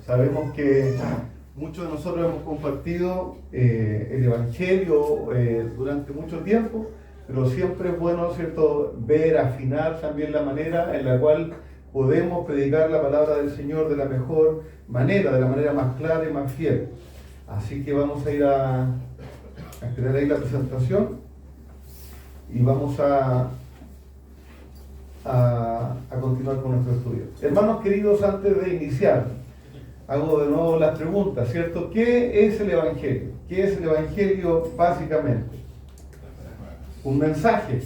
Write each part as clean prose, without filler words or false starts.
Sabemos que muchos de nosotros hemos compartido el Evangelio durante mucho tiempo, pero siempre es bueno, ¿cierto?, ver, afinar también la manera en la cual podemos predicar la palabra del Señor de la mejor manera, de la manera más clara y más fiel. Así que vamos a ir a esperar ahí la presentación y vamos a continuar con nuestro estudio. Hermanos queridos, antes de iniciar, hago de nuevo las preguntas, ¿cierto? ¿Qué es el Evangelio? ¿Qué es el Evangelio básicamente? Un mensaje,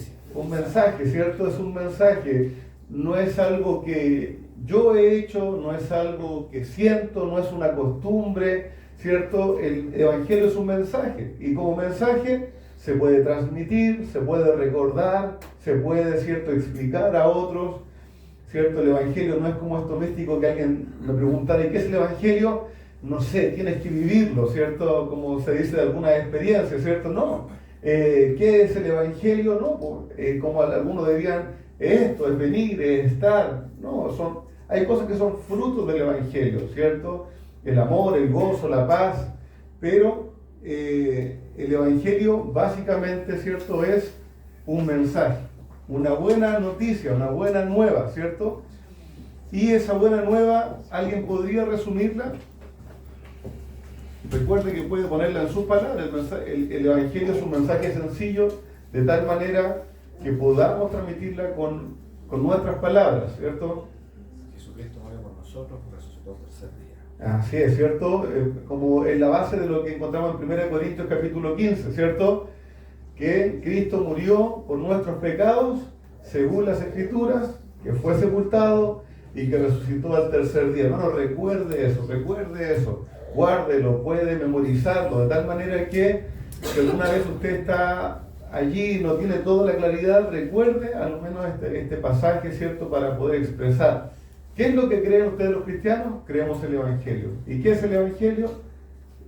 ¿cierto? Es un mensaje, no es algo que yo he hecho, no es algo que siento, no es una costumbre, ¿cierto? El Evangelio es un mensaje, y como mensaje se puede transmitir, se puede recordar, se puede, ¿cierto?, explicar a otros, ¿cierto? El Evangelio no es como esto místico que alguien me preguntara, ¿y qué es el Evangelio? No sé, tienes que vivirlo, ¿cierto? Como se dice de alguna experiencia, ¿cierto? No. ¿Qué es el Evangelio? No, como algunos dirían, esto es venir, es estar. No, hay cosas que son frutos del Evangelio, ¿cierto? El amor, el gozo, la paz, pero el Evangelio básicamente, ¿cierto?, es un mensaje, una buena noticia, una buena nueva, ¿cierto? Y esa buena nueva, ¿alguien podría resumirla? Recuerde que puede ponerla en sus palabras. El Evangelio es un mensaje sencillo, de tal manera que podamos transmitirla con nuestras palabras, ¿cierto? Jesucristo murió por nosotros, resucitó el tercer día. Así es, ¿cierto? Como en la base de lo que encontramos en 1 Corintios capítulo 15, ¿cierto? Que Cristo murió por nuestros pecados, según las Escrituras, que fue sepultado y que resucitó al tercer día. Hermano, recuerde eso, guárdelo, puede memorizarlo, de tal manera que si alguna vez usted está allí y no tiene toda la claridad, recuerde al menos este pasaje, ¿cierto?, para poder expresar. ¿Qué es lo que creen ustedes los cristianos? Creemos el Evangelio. ¿Y qué es el Evangelio?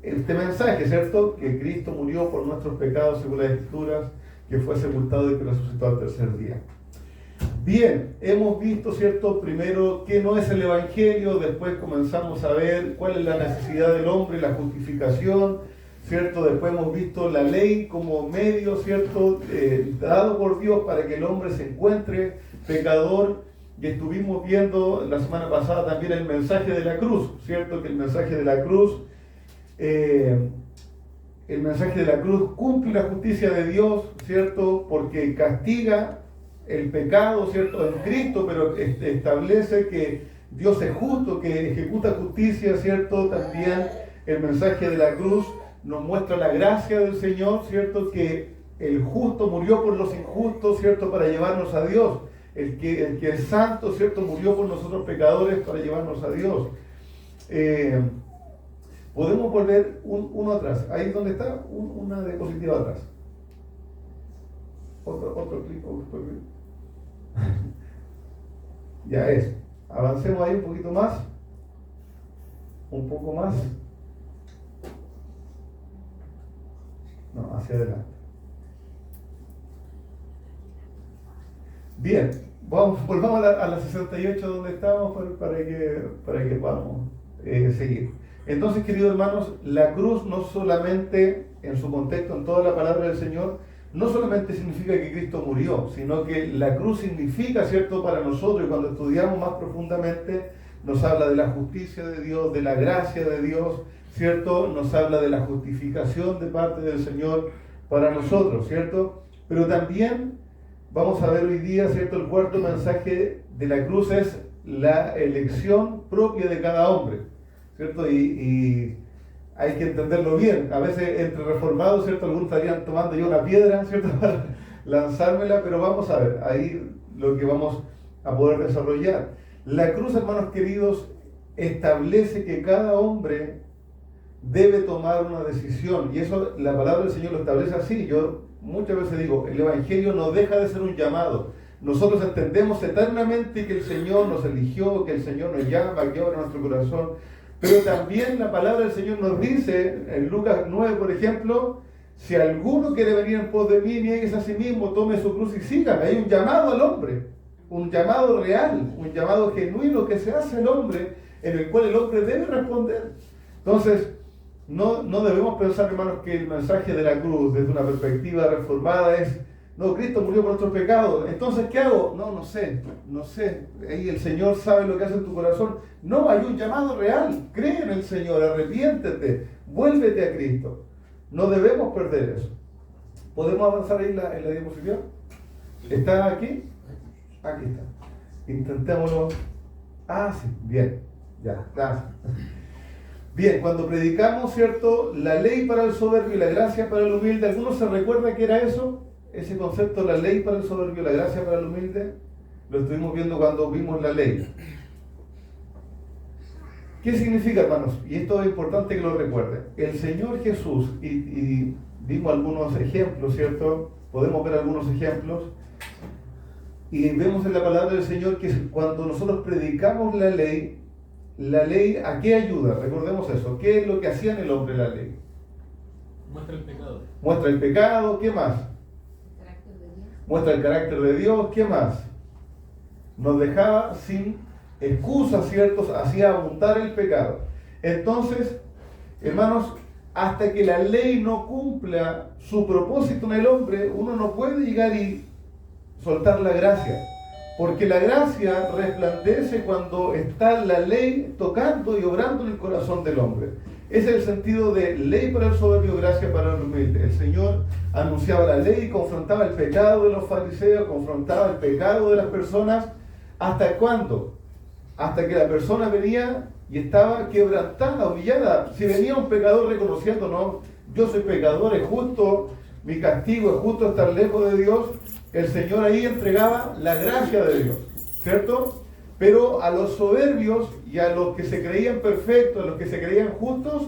Este mensaje, ¿cierto? Que Cristo murió por nuestros pecados según las Escrituras, que fue sepultado y que resucitó al tercer día. Bien, hemos visto, ¿cierto?, primero qué no es el Evangelio, después comenzamos a ver cuál es la necesidad del hombre, la justificación, ¿cierto? Después hemos visto la ley como medio, ¿cierto?, dado por Dios para que el hombre se encuentre pecador. Y estuvimos viendo la semana pasada también el mensaje de la cruz, ¿cierto? Que el mensaje de la cruz cumple la justicia de Dios, ¿cierto? Porque castiga el pecado, ¿cierto?, en Cristo, pero establece que Dios es justo, que ejecuta justicia, ¿cierto? También el mensaje de la cruz nos muestra la gracia del Señor, ¿cierto? Que el justo murió por los injustos, ¿cierto?, para llevarnos a Dios. El que es santo, ¿cierto?, murió por nosotros pecadores para llevarnos a Dios. Podemos volver uno atrás. Ahí donde está, una diapositiva atrás. Otro clic. Ya es. Avancemos ahí un poquito más. Un poco más. No, hacia adelante. Bien, volvamos a la 68 donde estábamos para que podamos seguir. Entonces, queridos hermanos, la cruz no solamente, en su contexto, en toda la palabra del Señor, no solamente significa que Cristo murió, sino que la cruz significa, ¿cierto?, para nosotros, y cuando estudiamos más profundamente, nos habla de la justicia de Dios, de la gracia de Dios, ¿cierto? Nos habla de la justificación de parte del Señor para nosotros, ¿cierto? Pero también vamos a ver hoy día, ¿cierto?, el cuarto mensaje de la cruz es la elección propia de cada hombre, ¿cierto? Y hay que entenderlo bien. A veces entre reformados, ¿cierto?, algunos estarían tomando ya una piedra, ¿cierto?, para lanzármela, pero vamos a ver, ahí lo que vamos a poder desarrollar. La cruz, hermanos queridos, establece que cada hombre debe tomar una decisión, y eso la palabra del Señor lo establece así. Yo muchas veces digo, el Evangelio no deja de ser un llamado. Nosotros entendemos eternamente que el Señor nos eligió, que el Señor nos llama, que obra nuestro corazón, pero también la palabra del Señor nos dice, en Lucas 9, por ejemplo, si alguno quiere venir en pos de mí, nieguese a sí mismo, tome su cruz y sígame. Hay un llamado al hombre, un llamado real, un llamado genuino que se hace al hombre en el cual el hombre debe responder. Entonces, no debemos pensar, hermanos, que el mensaje de la cruz desde una perspectiva reformada es: no, Cristo murió por nuestros pecados, entonces ¿qué hago? No sé, ahí el Señor sabe lo que hace en tu corazón. No, hay un llamado real, cree en el Señor, arrepiéntete, vuélvete a Cristo. No debemos perder eso. ¿Podemos avanzar ahí en la diapositiva? ¿Está aquí? Aquí está. Intentémoslo. Sí, bien, ya, gracias. Bien, cuando predicamos, ¿cierto?, la ley para el soberbio y la gracia para el humilde, ¿algunos se recuerda qué era eso? Ese concepto, la ley para el soberbio, la gracia para el humilde, lo estuvimos viendo cuando vimos la ley. ¿Qué significa, hermanos? Y esto es importante que lo recuerden. El Señor Jesús, y vimos algunos ejemplos, ¿cierto? Podemos ver algunos ejemplos. Y vemos en la palabra del Señor que cuando nosotros predicamos la ley, ¿a qué ayuda? Recordemos eso. ¿Qué es lo que hacía en el hombre la ley? Muestra el pecado. Muestra el pecado, ¿qué más? Muestra el carácter de Dios, ¿qué más? Nos dejaba sin excusas, ¿cierto? Hacía abundar el pecado. Entonces, hermanos, hasta que la ley no cumpla su propósito en el hombre, uno no puede llegar y soltar la gracia. Porque la gracia resplandece cuando está la ley tocando y obrando en el corazón del hombre. Ese es el sentido de ley para el soberbio, gracia para el humilde. El Señor anunciaba la ley, confrontaba el pecado de los fariseos, confrontaba el pecado de las personas. ¿Hasta cuándo? Hasta que la persona venía y estaba quebrantada, humillada. Si venía un pecador reconociendo: no, yo soy pecador, es justo, mi castigo es justo estar lejos de Dios, el Señor ahí entregaba la gracia de Dios, ¿cierto? Pero a los soberbios y a los que se creían perfectos, a los que se creían justos,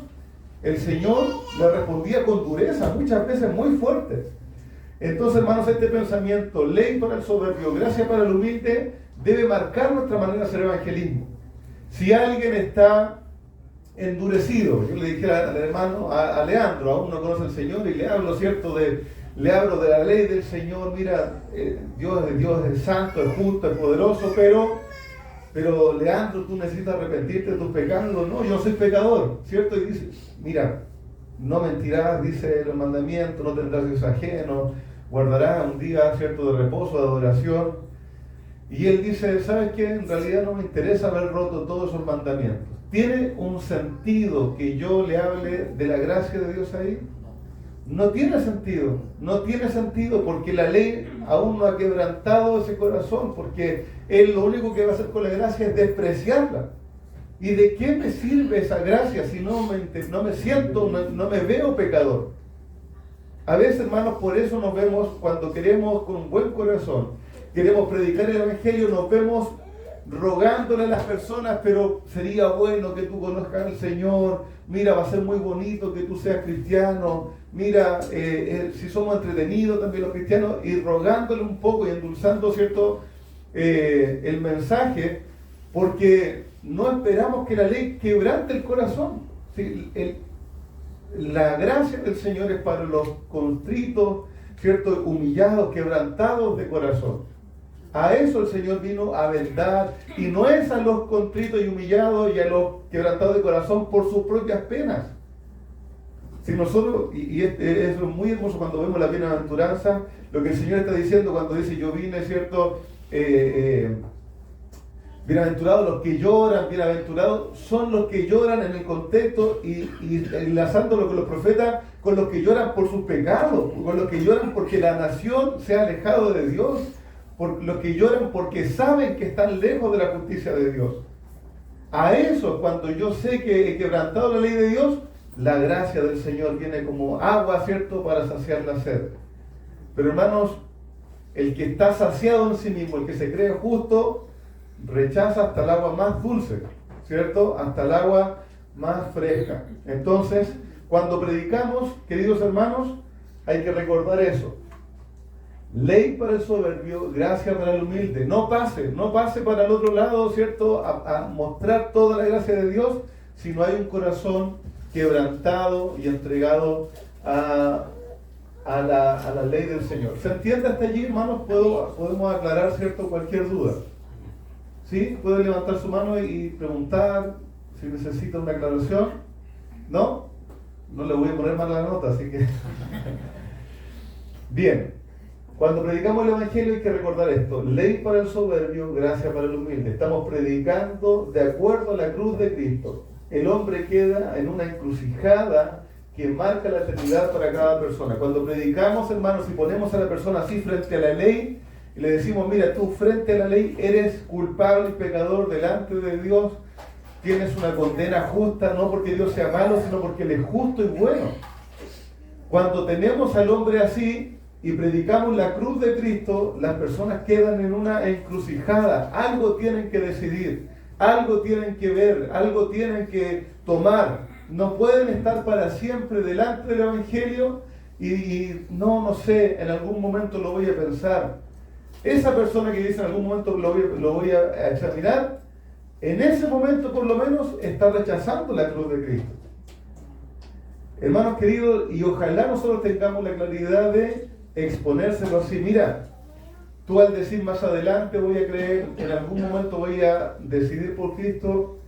el Señor le respondía con dureza, muchas veces muy fuerte. Entonces, hermanos, este pensamiento, ley para el soberbio, gracia para el humilde, debe marcar nuestra manera de hacer evangelismo. Si alguien está endurecido, yo le dijera al hermano, a Leandro, aún no conoce al Señor, y le hablo, ¿cierto?, le hablo de la ley del Señor. Mira, Dios es santo, es justo, es poderoso, pero Leandro, tú necesitas arrepentirte de tus pecados. No, yo soy pecador, ¿cierto? Y dice: mira, no mentirás, dice el mandamiento, no tendrás dioses ajenos, guardarás un día, ¿cierto?, de reposo, de adoración. Y él dice: ¿sabes qué? En realidad no me interesa haber roto todos esos mandamientos. ¿Tiene un sentido que yo le hable de la gracia de Dios ahí? No tiene sentido porque la ley aún no ha quebrantado ese corazón, porque él lo único que va a hacer con la gracia es despreciarla. ¿Y de qué me sirve esa gracia si no me siento, no me veo pecador? A veces, hermanos, por eso nos vemos, cuando queremos con buen corazón, queremos predicar el Evangelio, nos vemos rogándole a las personas: pero sería bueno que tú conozcas al Señor, mira, va a ser muy bonito que tú seas cristiano, mira, si somos entretenidos también los cristianos, y rogándole un poco y endulzando, ¿cierto?, el mensaje, porque no esperamos que la ley quebrante el corazón. ¿Sí? La gracia del Señor es para los contritos, ¿cierto?, humillados, quebrantados de corazón. A eso el Señor vino, a vendar, y no es a los contritos y humillados y a los quebrantados de corazón por sus propias penas. Si nosotros, y es muy hermoso cuando vemos la bienaventuranza, lo que el Señor está diciendo cuando dice: yo vine, ¿cierto?, bienaventurados los que lloran, bienaventurados son los que lloran en el contexto, y enlazándolo con los profetas, con los que lloran por sus pecados, con los que lloran porque la nación se ha alejado de Dios, por los que lloran porque saben que están lejos de la justicia de Dios. A eso, cuando yo sé que he quebrantado la ley de Dios, la gracia del Señor viene como agua, ¿cierto?, para saciar la sed. Pero, hermanos, el que está saciado en sí mismo, el que se cree justo, rechaza hasta el agua más dulce, ¿cierto?, hasta el agua más fresca. Entonces, cuando predicamos, queridos hermanos, hay que recordar eso. Ley para el soberbio, gracia para el humilde. No pase para el otro lado, ¿cierto?, a mostrar toda la gracia de Dios, si no hay un corazón quebrantado y entregado a la ley del Señor. ¿Se entiende hasta allí, hermanos? Podemos aclarar, ¿cierto?, cualquier duda. ¿Sí? Puede levantar su mano y preguntar, Si necesita una aclaración, ¿no? No le voy a poner mal la nota, así que... Bien, cuando predicamos el Evangelio hay que recordar esto: ley para el soberbio, gracia para el humilde. Estamos predicando de acuerdo a la cruz de Cristo. El hombre queda en una encrucijada que marca la eternidad para cada persona. Cuando predicamos, hermanos, y ponemos a la persona así frente a la ley, y le decimos: mira, tú frente a la ley eres culpable y pecador delante de Dios, tienes una condena justa, no porque Dios sea malo, sino porque Él es justo y bueno. Cuando tenemos al hombre así y predicamos la cruz de Cristo, las personas quedan en una encrucijada. Algo tienen que decidir, algo tienen que ver, algo tienen que tomar. No pueden estar para siempre delante del Evangelio no sé, en algún momento lo voy a pensar. Esa persona que dice en algún momento lo voy a examinar, en ese momento por lo menos está rechazando la cruz de Cristo. Hermanos queridos, y ojalá nosotros tengamos la claridad de exponérselo así: mira, tú al decir más adelante voy a creer, en algún momento voy a decidir por Cristo,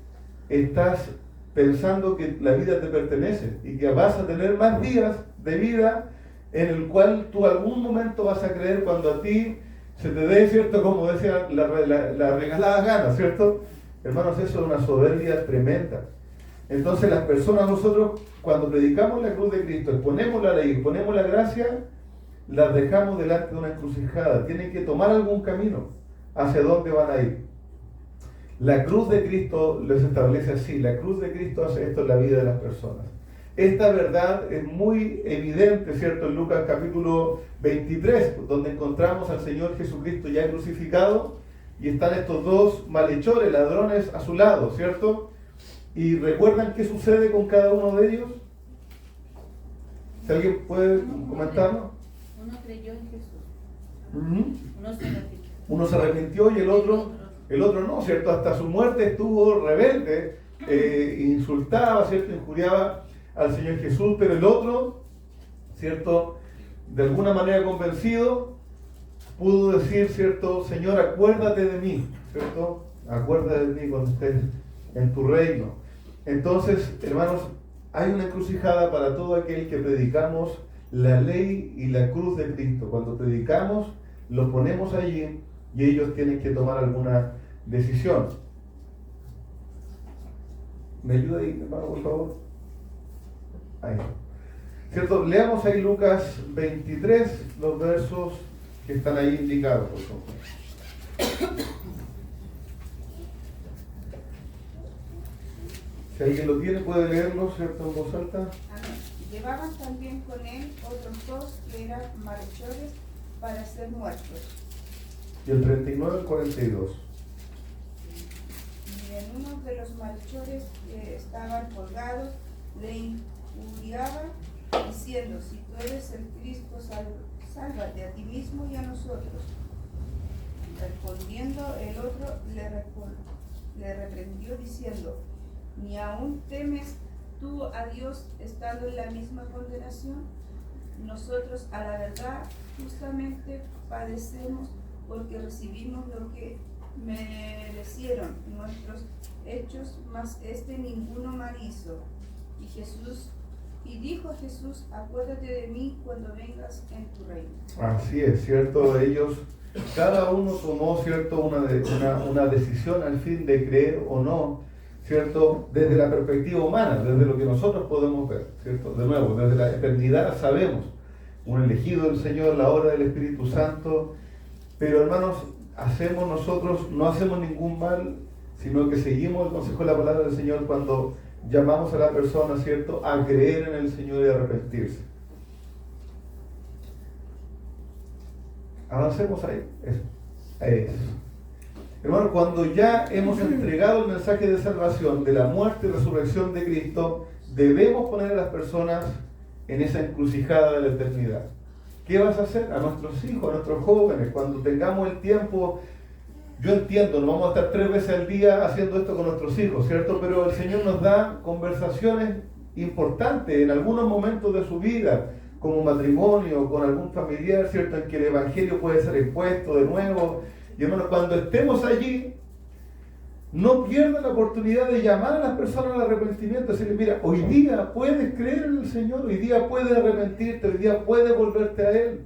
estás pensando que la vida te pertenece y que vas a tener más días de vida en el cual tú algún momento vas a creer cuando a ti se te dé, ¿cierto? Como decía, la regalada gana, ¿cierto? Hermanos, eso es una soberbia tremenda. Entonces las personas, nosotros cuando predicamos la cruz de Cristo, exponemos la ley, exponemos la gracia, las dejamos delante de una encrucijada. Tienen que tomar algún camino hacia dónde van a ir. La cruz de Cristo les establece así: la cruz de Cristo hace esto en la vida de las personas. Esta verdad es muy evidente, ¿cierto? En Lucas capítulo 23, donde encontramos al Señor Jesucristo ya crucificado y están estos dos malhechores, ladrones a su lado, ¿cierto? ¿Y recuerdan qué sucede con cada uno de ellos? ¿Si alguien puede comentarlo? Uno creyó en Jesús. Uh-huh. Uno se arrepintió. Uno se arrepintió y el otro no, ¿cierto? Hasta su muerte estuvo rebelde, insultaba, ¿cierto? Injuriaba al Señor Jesús, pero el otro, ¿cierto? De alguna manera convencido, pudo decir, ¿cierto? Señor, acuérdate de mí, ¿cierto? Acuérdate de mí cuando estés en tu reino. Entonces, hermanos, hay una encrucijada para todo aquel que predicamos la ley y la cruz de Cristo. Cuando predicamos, los ponemos allí y ellos tienen que tomar alguna decisión. ¿Me ayuda ahí, hermano, por favor? Ahí. ¿Cierto? Leamos ahí Lucas 23, los versos que están ahí indicados, por favor. Si alguien lo tiene, puede leerlo, ¿cierto? En voz alta. Amén. Llevaban también con él otros dos que eran malhechores para ser muertos. Y el 39 al 42. Y en uno de los malhechores que estaban colgados le injuriaba diciendo: si tú eres el Cristo, sálvate a ti mismo y a nosotros. Respondiendo el otro le reprendió diciendo: ¿ni aún temes tú a Dios estando en la misma condenación? Nosotros a la verdad justamente padecemos porque recibimos lo que merecieron nuestros hechos, mas ninguno mal hizo. Y dijo Jesús: acuérdate de mí cuando vengas en tu reino. Así es, ¿cierto? Ellos, cada uno tomó, ¿cierto? Una decisión al fin de creer o no, ¿cierto? Desde la perspectiva humana, desde lo que nosotros podemos ver, ¿cierto? De nuevo, desde la eternidad sabemos, un elegido del Señor, la obra del Espíritu Santo, pero hermanos, nosotros no hacemos ningún mal, sino que seguimos el consejo de la palabra del Señor cuando llamamos a la persona, ¿cierto?, a creer en el Señor y a arrepentirse. Avancemos ahí. Eso. Hermano, cuando ya hemos entregado el mensaje de salvación, de la muerte y resurrección de Cristo, debemos poner a las personas en esa encrucijada de la eternidad. ¿Qué vas a hacer? A nuestros hijos, a nuestros jóvenes, cuando tengamos el tiempo. Yo entiendo, no vamos a estar 3 veces al día haciendo esto con nuestros hijos, ¿cierto? Pero el Señor nos da conversaciones importantes en algunos momentos de su vida, como matrimonio, con algún familiar, ¿cierto? En que el Evangelio puede ser expuesto de nuevo. Y hermanos, cuando estemos allí, No pierda la oportunidad de llamar a las personas al arrepentimiento, decirle, mira, hoy día puedes creer en el Señor, hoy día puedes arrepentirte, hoy día puedes volverte a Él.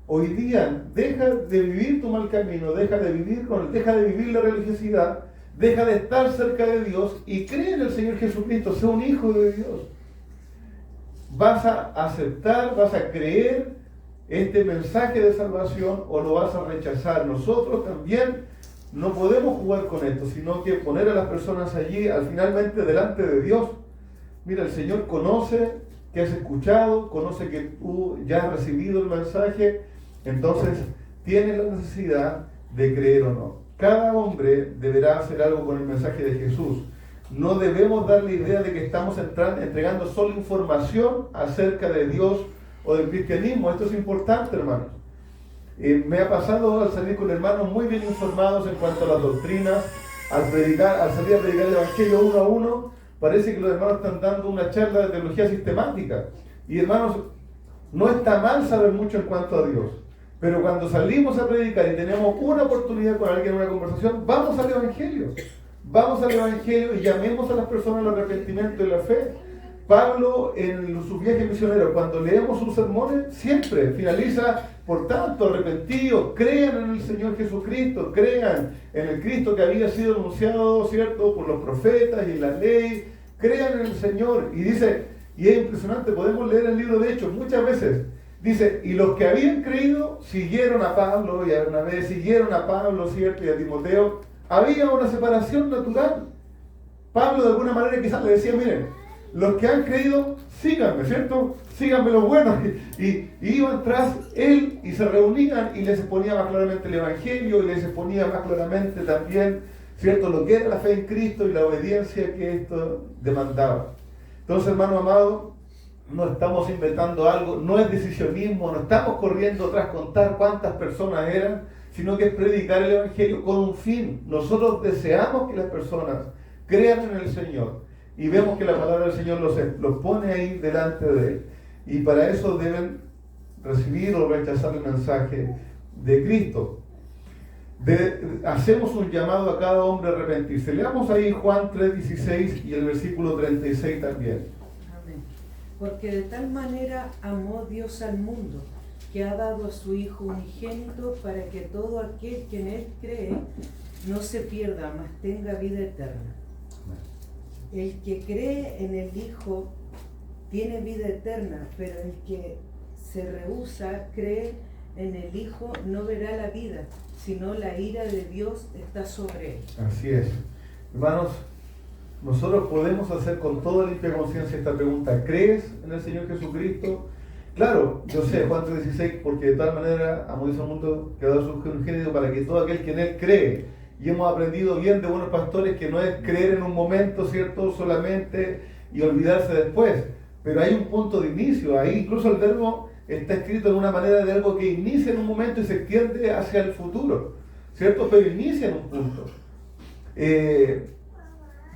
Hoy día deja de vivir tu mal camino, deja de vivir la religiosidad, deja de estar cerca de Dios y cree en el Señor Jesucristo, sea un hijo de Dios. ¿Vas a aceptar, vas a creer este mensaje de salvación o lo vas a rechazar? Nosotros también no podemos jugar con esto, sino que poner a las personas allí, finalmente delante de Dios. Mira, el Señor conoce que has escuchado, conoce que tú ya has recibido el mensaje, entonces tienes la necesidad de creer o no. Cada hombre deberá hacer algo con el mensaje de Jesús. No debemos dar la idea de que estamos entregando solo información acerca de Dios o del cristianismo. Esto es importante, hermanos. Me ha pasado al salir con hermanos muy bien informados en cuanto a las doctrinas, al salir a predicar el Evangelio uno a uno, parece que los hermanos están dando una charla de teología sistemática. Y hermanos, no está mal saber mucho en cuanto a Dios, pero cuando salimos a predicar y tenemos una oportunidad con alguien en una conversación, vamos al Evangelio y llamemos a las personas al arrepentimiento y la fe. Pablo en sus viajes misioneros, cuando leemos sus sermones, siempre finaliza, por tanto, arrepentidos, crean en el Señor Jesucristo, crean en el Cristo que había sido anunciado, ¿cierto?, por los profetas y en la ley, crean en el Señor. Y dice, y es impresionante, podemos leer el libro de Hechos muchas veces, dice, y los que habían creído siguieron a Pablo y a Bernabé, siguieron a Pablo, ¿cierto?, y a Timoteo. Había una separación natural. Pablo de alguna manera quizás le decía, miren, los que han creído, síganme, ¿cierto? Síganme los buenos. Y iban tras él y se reunían y les exponía más claramente el Evangelio y les exponía más claramente también, ¿cierto?, lo que era la fe en Cristo y la obediencia que esto demandaba. Entonces, hermano amado, no estamos inventando algo, no es decisionismo, no estamos corriendo tras contar cuántas personas eran, sino que es predicar el Evangelio con un fin. Nosotros deseamos que las personas crean en el Señor. Y vemos que la palabra del Señor los pone ahí delante de Él. Y para eso deben recibir o rechazar el mensaje de Cristo. Hacemos un llamado a cada hombre a arrepentirse. Leamos ahí Juan 3:16 y el versículo 36 también. Amén. Porque de tal manera amó Dios al mundo, que ha dado a su Hijo unigénito para que todo aquel que en Él cree no se pierda, mas tenga vida eterna. El que cree en el Hijo tiene vida eterna, pero el que se rehúsa creer en el Hijo no verá la vida, sino la ira de Dios está sobre él. Así es. Hermanos, nosotros podemos hacer con toda limpia conciencia esta pregunta: ¿crees en el Señor Jesucristo? Claro, yo sé, Juan 3:16, porque de tal manera amó Dios al mundo que ha dado su unigénito para que todo aquel que en Él cree. Y hemos aprendido bien de buenos pastores que no es creer en un momento, ¿cierto?, solamente y olvidarse después. Pero hay un punto de inicio. Ahí incluso el verbo está escrito en una manera de algo que inicia en un momento y se extiende hacia el futuro, ¿cierto? Pero inicia en un punto.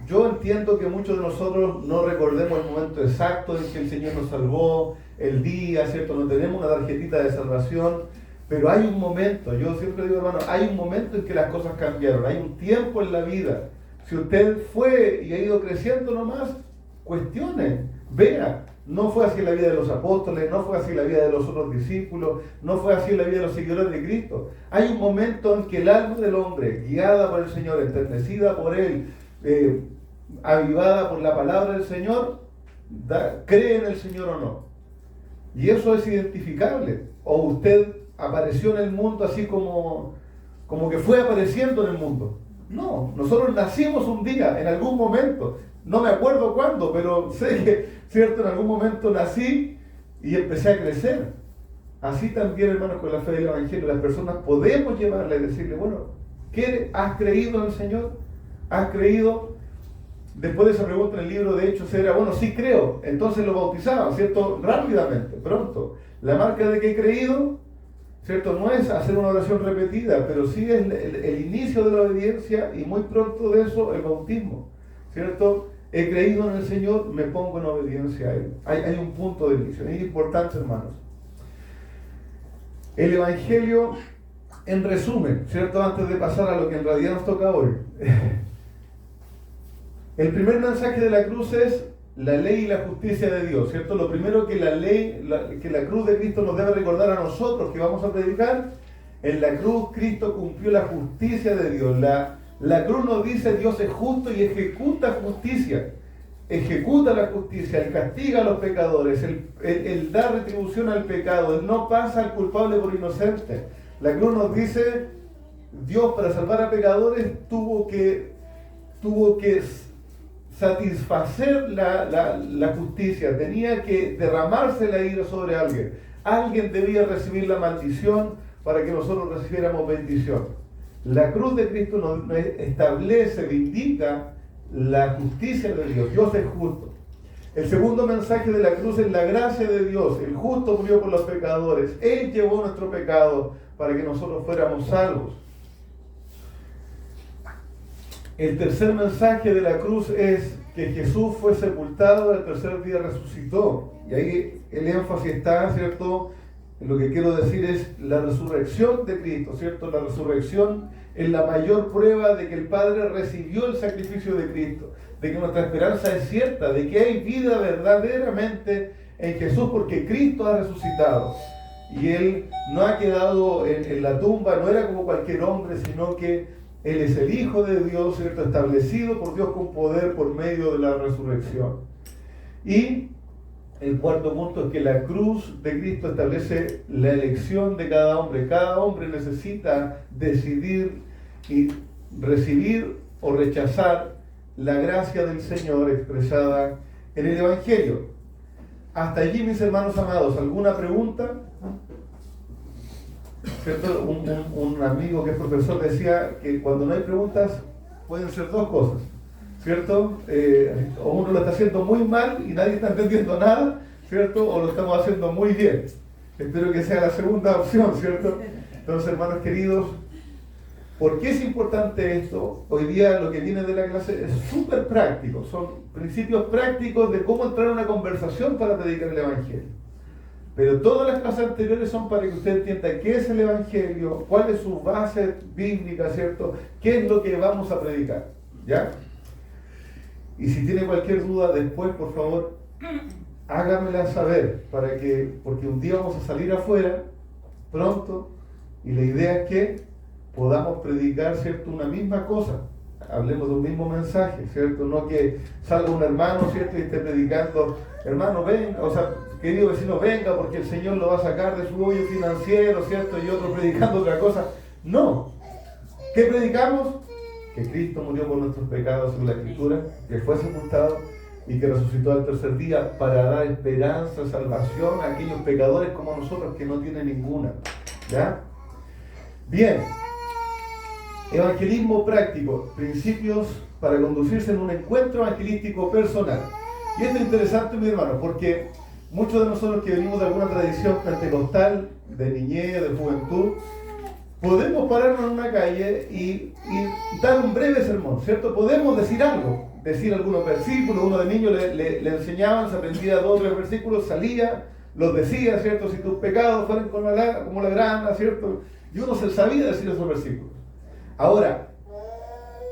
Yo entiendo que muchos de nosotros no recordemos el momento exacto en que el Señor nos salvó, el día, ¿cierto? No tenemos una tarjetita de salvación. Pero hay un momento, yo siempre digo, hermano, hay un momento en que las cosas cambiaron, hay un tiempo en la vida. Si usted fue y ha ido creciendo nomás, cuestione, vea. No fue así en la vida de los apóstoles, no fue así en la vida de los otros discípulos, no fue así en la vida de los seguidores de Cristo. Hay un momento en que el alma del hombre, guiada por el Señor, enternecida por Él, avivada por la palabra del Señor, cree en el Señor o no. Y eso es identificable. O usted apareció en el mundo así como que fue apareciendo en el mundo. No, nosotros nacimos un día, en algún momento, no me acuerdo cuándo, pero sé que, ¿cierto?, en algún momento nací y empecé a crecer. Así también, hermanos, con la fe del Evangelio, las personas podemos llevarle y decirle, bueno, ¿has creído en el Señor? ¿Has creído? Después de esa pregunta en el libro de Hechos era, bueno, sí creo. Entonces lo bautizaban, ¿cierto?, rápidamente, pronto. La marca de que he creído, ¿cierto?, no es hacer una oración repetida, pero sí es el inicio de la obediencia y muy pronto de eso el bautismo, ¿cierto? He creído en el Señor, me pongo en obediencia a Él. Hay un punto de inicio, es importante, hermanos. El Evangelio, en resumen, ¿cierto?, antes de pasar a lo que en realidad nos toca hoy, El primer mensaje de la cruz es la ley y la justicia de Dios, ¿cierto? Lo primero que que la cruz de Cristo nos debe recordar a nosotros que vamos a predicar, en la cruz Cristo cumplió la justicia de Dios. La cruz nos dice Dios es justo y ejecuta justicia. Ejecuta la justicia, Él castiga a los pecadores, Él da retribución al pecado, Él no pasa al culpable por inocente. La cruz nos dice, Dios para salvar a pecadores tuvo que satisfacer la justicia, tenía que derramarse la ira sobre alguien. Alguien debía recibir la maldición para que nosotros recibiéramos bendición. La cruz de Cristo nos establece, vindica la justicia de Dios. Dios es justo. El segundo mensaje de la cruz es la gracia de Dios. El justo murió por los pecadores. Él llevó nuestro pecado para que nosotros fuéramos salvos. El tercer mensaje de la cruz es que Jesús fue sepultado, el tercer día resucitó. Y ahí el énfasis está, ¿cierto? Lo que quiero decir es la resurrección de Cristo, ¿cierto? La resurrección es la mayor prueba de que el Padre recibió el sacrificio de Cristo, de que nuestra esperanza es cierta, de que hay vida verdaderamente en Jesús porque Cristo ha resucitado. Y Él no ha quedado en la tumba, no era como cualquier hombre, sino que Él es el Hijo de Dios, ¿cierto? Establecido por Dios con poder por medio de la resurrección. Y el cuarto punto es que la cruz de Cristo establece la elección de cada hombre. Cada hombre necesita decidir y recibir o rechazar la gracia del Señor expresada en el Evangelio. Hasta allí, mis hermanos amados, ¿alguna pregunta? ¿Cierto? Un amigo que es profesor decía que cuando no hay preguntas pueden ser dos cosas, ¿cierto? O uno lo está haciendo muy mal y nadie está entendiendo nada, ¿cierto? O lo estamos haciendo muy bien. Espero que sea la segunda opción, ¿cierto? Entonces, hermanos queridos, ¿por qué es importante esto? Hoy día lo que viene de la clase es súper práctico, son principios prácticos de cómo entrar en una conversación para predicar el Evangelio. Pero todas las clases anteriores son para que usted entienda qué es el Evangelio, cuál es su base bíblica, ¿cierto? ¿Qué es lo que vamos a predicar? ¿Ya? Y si tiene cualquier duda después, por favor, hágamela saber, porque un día vamos a salir afuera, pronto, y la idea es que podamos predicar, ¿cierto? Una misma cosa, hablemos de un mismo mensaje, ¿cierto? No que salga un hermano, ¿cierto? Y esté predicando, hermano, venga, o sea, querido vecino, venga, porque el Señor lo va a sacar de su hoyo financiero, ¿cierto? Y otro predicando otra cosa. No. ¿Qué predicamos? Que Cristo murió por nuestros pecados según la Escritura, que fue sepultado y que resucitó al tercer día para dar esperanza, salvación a aquellos pecadores como nosotros que no tienen ninguna. ¿Ya? Bien. Evangelismo práctico, principios para conducirse en un encuentro evangelístico personal. Y esto es interesante, mi hermano, porque muchos de nosotros que venimos de alguna tradición pentecostal, de niñez, de juventud, podemos pararnos en una calle y dar un breve sermón, ¿cierto? Podemos decir algo, decir algunos versículos. Uno de niños le enseñaban, se aprendía 2 o 3 versículos, salía, los decía, ¿cierto? Si tus pecados fueran como la grana, ¿cierto? Y uno se sabía decir esos versículos. Ahora,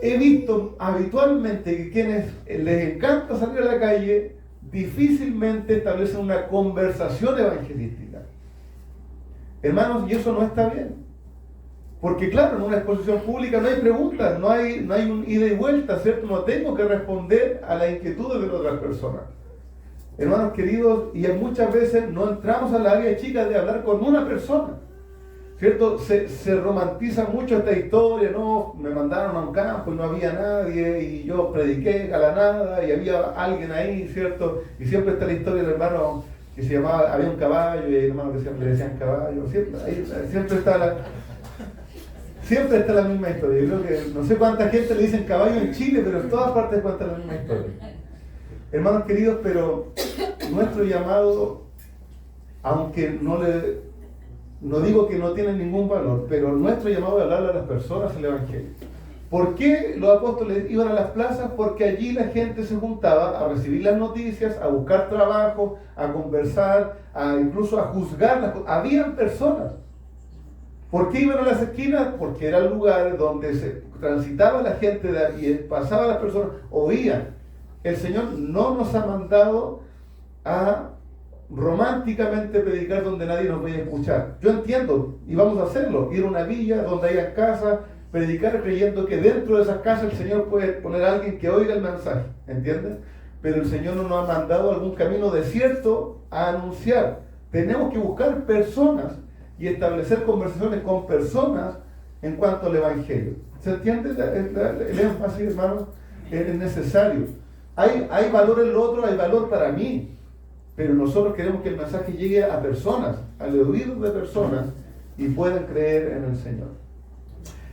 he visto habitualmente que quienes les encanta salir a la calle difícilmente establecen una conversación evangelística. Hermanos, y eso no está bien. Porque claro, en una exposición pública no hay preguntas, no hay un ida y vuelta, ¿cierto? No tengo que responder a las inquietudes de otras personas. Hermanos queridos, y muchas veces no entramos al área chica de hablar con una persona, ¿cierto? Se romantiza mucho esta historia, ¿no? Me mandaron a un campo y no había nadie, y yo prediqué a la nada, y había alguien ahí, ¿cierto? Y siempre está la historia del hermano que se llamaba, había un caballo, y hay hermanos que siempre le decían caballo, siempre está la misma historia. Yo creo que no sé cuánta gente le dicen caballo en Chile, pero en todas partes cuenta la misma historia. Hermanos queridos, pero nuestro llamado, aunque no digo que no tiene ningún valor, pero nuestro llamado es hablarle a las personas el Evangelio. ¿Por qué los apóstoles iban a las plazas? Porque allí la gente se juntaba a recibir las noticias, a buscar trabajo, a conversar, incluso a juzgar las cosas. Habían personas. ¿Por qué iban a las esquinas? Porque era el lugar donde se transitaba la gente y pasaba las personas, oían. el Señor no nos ha mandado a románticamente predicar donde nadie nos vaya a escuchar. Yo entiendo, y vamos a hacerlo, ir a una villa donde haya casas, predicar creyendo que dentro de esas casas el Señor puede poner a alguien que oiga el mensaje, ¿entiendes? Pero el Señor no nos ha mandado a algún camino desierto a anunciar. Tenemos que buscar personas y establecer conversaciones con personas en cuanto al Evangelio. ¿Se entiende el énfasis, hermano? Es necesario. Hay valor en lo otro, hay valor para mí. Pero nosotros queremos que el mensaje llegue a personas, al oído de personas, y puedan creer en el Señor.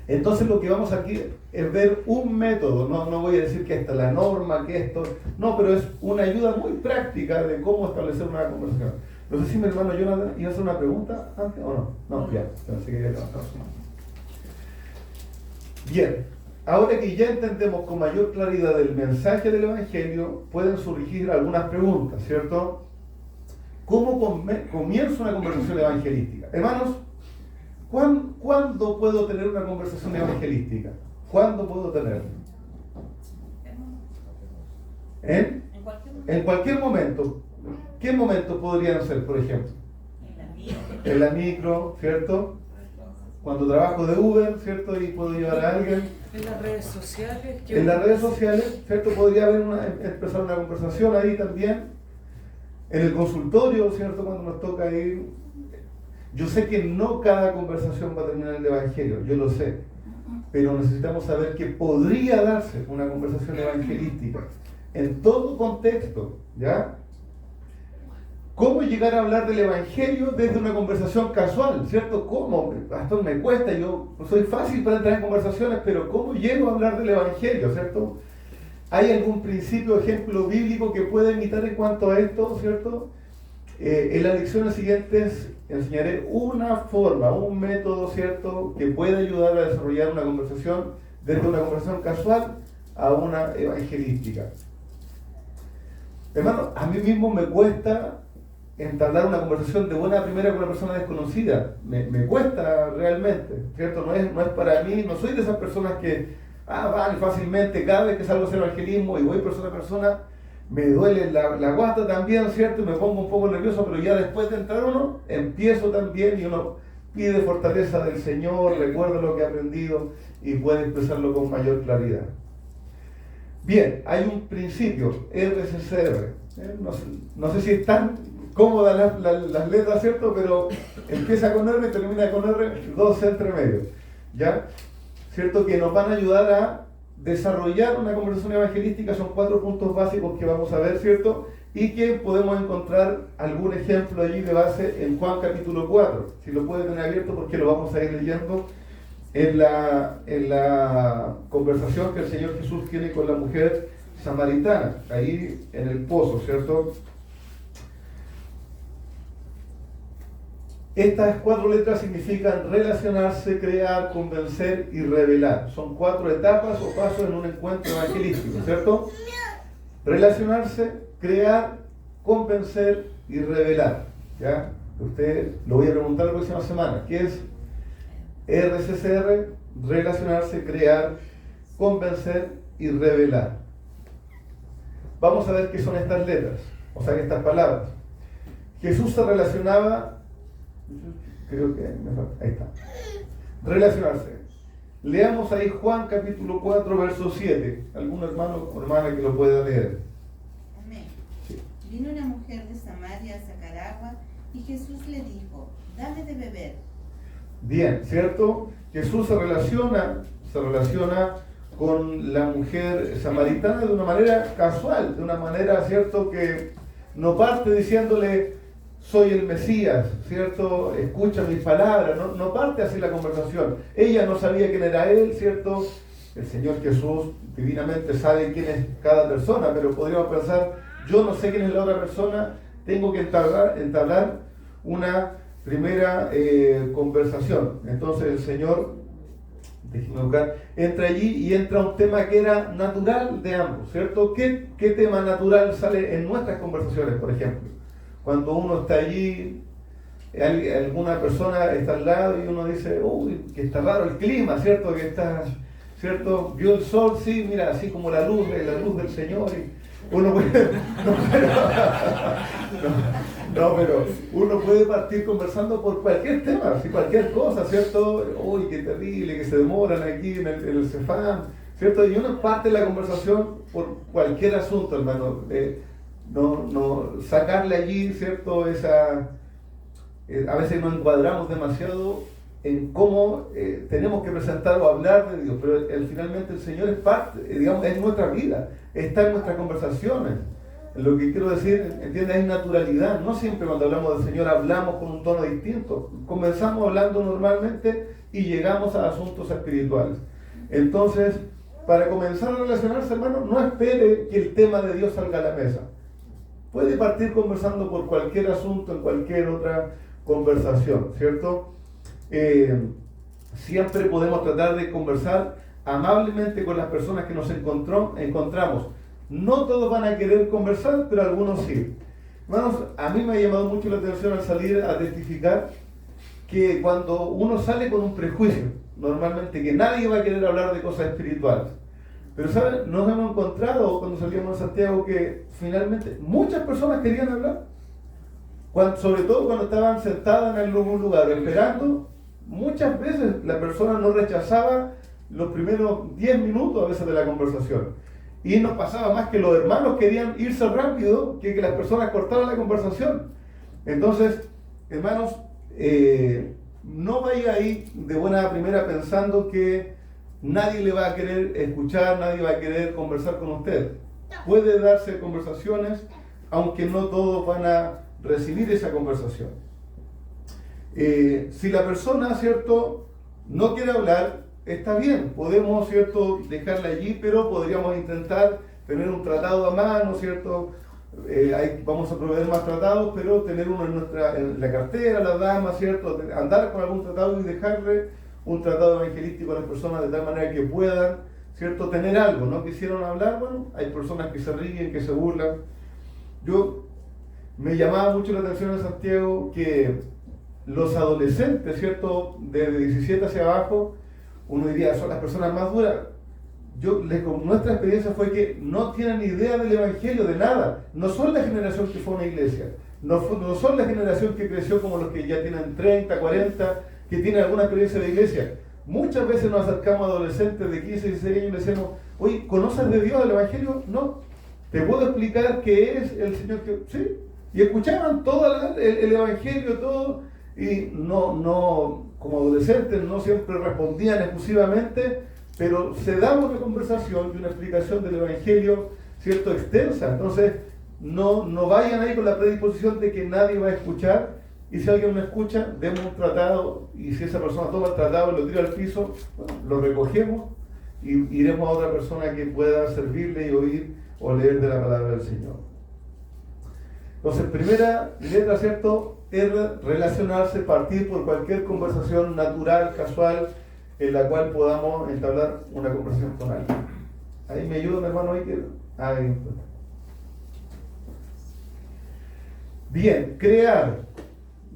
Entonces lo que vamos aquí es ver un método, no voy a decir que esta es la norma, que esto, no, pero es una ayuda muy práctica de cómo establecer una conversación. No sé si mi hermano Jonathan iba a hacer una pregunta antes o no. No, ya, pensé que había levantado su mano. Bien, ahora que ya entendemos con mayor claridad el mensaje del Evangelio, pueden surgir algunas preguntas, ¿cierto? ¿Cómo comienza una conversación evangelística? Hermanos, ¿cuándo puedo tener una conversación evangelística? ¿Cuándo puedo tenerla? En cualquier momento. ¿Qué momentos podrían ser, por ejemplo? En la micro, ¿cierto? Cuando trabajo de Uber, ¿cierto? Y puedo llevar a alguien. En las redes sociales. En las redes sociales, ¿cierto? Podría haber empezar una conversación ahí también. En el consultorio, ¿cierto? Cuando nos toca ir. Yo sé que no cada conversación va a terminar en el Evangelio, yo lo sé. Pero necesitamos saber que podría darse una conversación evangelística en todo contexto, ¿ya? ¿Cómo llegar a hablar del Evangelio desde una conversación casual? ¿Cierto? ¿Cómo? Pastor, me cuesta, yo soy fácil para entrar en conversaciones, pero ¿cómo llego a hablar del Evangelio? ¿Cierto? ¿Hay algún principio, ejemplo bíblico que pueda imitar en cuanto a esto? ¿Cierto? En las lecciones siguientes enseñaré una forma, un método, ¿cierto?, que puede ayudar a desarrollar una conversación desde una conversación casual a una evangelística. Hermano, a mí mismo me cuesta entablar una conversación de buena primera con una persona desconocida. Me cuesta realmente, ¿cierto? No es para mí, no soy de esas personas que van fácilmente cada vez que salgo a hacer evangelismo y voy persona a persona. Me duele la guata también, ¿cierto? Y me pongo un poco nervioso, pero ya después de entrar uno, empiezo también y uno pide fortaleza del Señor, recuerda lo que ha aprendido y puede expresarlo con mayor claridad. Bien, hay un principio, RCCR. No sé si están cómodas las letras, ¿cierto? Pero empieza con R y termina con R, dos entre medio, ¿ya? ¿Cierto? Que nos van a ayudar a desarrollar una conversación evangelística. Son 4 puntos básicos que vamos a ver, ¿cierto? Y que podemos encontrar algún ejemplo allí de base en Juan capítulo 4. Si lo puede tener abierto, porque lo vamos a ir leyendo en la conversación que el Señor Jesús tiene con la mujer samaritana, ahí en el pozo, ¿cierto? Estas 4 letras significan relacionarse, crear, convencer y revelar. Son 4 etapas o pasos en un encuentro evangelístico, ¿cierto? Relacionarse, crear, convencer y revelar. ¿Ya? Usted lo voy a preguntar la próxima semana. ¿Qué es RCCR? Relacionarse, crear, convencer y revelar. Vamos a ver qué son estas letras, o sea, estas palabras. Jesús se relacionaba. Creo que ahí está. Relacionarse. Leamos ahí Juan capítulo 4, verso 7. ¿Algún hermano o hermana que lo pueda leer? Amén. Sí. Vino una mujer de Samaria a sacar agua y Jesús le dijo, dame de beber. Bien, ¿cierto? Jesús se relaciona con la mujer samaritana de una manera casual, de una manera, ¿cierto?, que no parte diciéndole, soy el Mesías, ¿cierto? Escucha mis palabras, no parte así la conversación. Ella no sabía quién era él, ¿cierto? El Señor Jesús divinamente sabe quién es cada persona, pero podríamos pensar, yo no sé quién es la otra persona, tengo que entablar una primera conversación. Entonces el Señor, déjenme buscar, entra allí y entra un tema que era natural de ambos, ¿cierto? ¿Qué tema natural sale en nuestras conversaciones, por ejemplo? Cuando uno está allí, alguna persona está al lado y uno dice, uy, que está raro el clima, ¿cierto? Que está, ¿cierto? Vio el sol, sí, mira, así como la luz del Señor. Uno puede, no, pero uno puede partir conversando por cualquier tema, ¿sí? Cualquier cosa, ¿cierto? Uy, qué terrible, que se demoran aquí en el Cefam, ¿cierto? Y uno parte la conversación por cualquier asunto, hermano. No sacarle allí, ¿cierto? A veces nos encuadramos demasiado en cómo tenemos que presentar o hablar de Dios, pero finalmente el Señor es parte, digamos, es nuestra vida, está en nuestras conversaciones. Lo que quiero decir, entiende, es naturalidad. No siempre cuando hablamos del Señor hablamos con un tono distinto. Comenzamos hablando normalmente y llegamos a asuntos espirituales. Entonces, para comenzar a relacionarse, hermano, no espere que el tema de Dios salga a la mesa. Puede partir conversando por cualquier asunto, en cualquier otra conversación, ¿cierto? Siempre podemos tratar de conversar amablemente con las personas que nos encontramos. No todos van a querer conversar, pero algunos sí. Hermanos, a mí me ha llamado mucho la atención al salir a testificar que cuando uno sale con un prejuicio, normalmente que nadie va a querer hablar de cosas espirituales. Pero ¿saben? Nos hemos encontrado cuando salíamos a Santiago que finalmente muchas personas querían hablar. Sobre todo cuando estaban sentadas en algún lugar esperando, muchas veces la persona no rechazaba los primeros 10 minutos a veces de la conversación. Y nos pasaba más que los hermanos querían irse rápido que las personas cortaran la conversación. Entonces, hermanos, no vaya ahí de buena primera pensando que nadie le va a querer escuchar, nadie va a querer conversar con usted. Puede darse conversaciones, aunque no todos van a recibir esa conversación. Si la persona, ¿cierto?, no quiere hablar, está bien, podemos, ¿cierto?, dejarla allí, pero podríamos intentar tener un tratado a mano, ¿cierto? Vamos a proveer más tratados, pero tener uno en la cartera, la dama, ¿cierto? Andar con algún tratado y dejarle un tratado evangelístico a las personas de tal manera que puedan, ¿cierto?, tener algo. No quisieron hablar, bueno, hay personas que se ríen, que se burlan. Me llamaba mucho la atención en Santiago que los adolescentes, ¿cierto?, de 17 hacia abajo, uno diría, son las personas más duras. Nuestra experiencia fue que no tienen idea del Evangelio, de nada. No son la generación que fue a una iglesia. No son la generación que creció como los que ya tienen 30, 40, que tienen alguna experiencia de iglesia. Muchas veces nos acercamos a adolescentes de 15, 16 años y les decimos, oye, ¿conoces de Dios, del Evangelio? No. ¿Te puedo explicar qué es el Señor? Sí. Y escuchaban todo el Evangelio, todo, y no, como adolescentes no siempre respondían exclusivamente, pero se daba una conversación y una explicación del Evangelio, ¿cierto?, extensa. Entonces, no vayan ahí con la predisposición de que nadie va a escuchar, y si alguien no escucha, demos un tratado, y si esa persona toma el tratado y lo tira al piso, bueno, lo recogemos y iremos a otra persona que pueda servirle y oír o leer de la palabra del Señor. Entonces, primera letra, ¿cierto?, es relacionarse, partir por cualquier conversación natural, casual, en la cual podamos entablar una conversación con alguien. Ahí me ayuda mi hermano ahí. Bien, crear.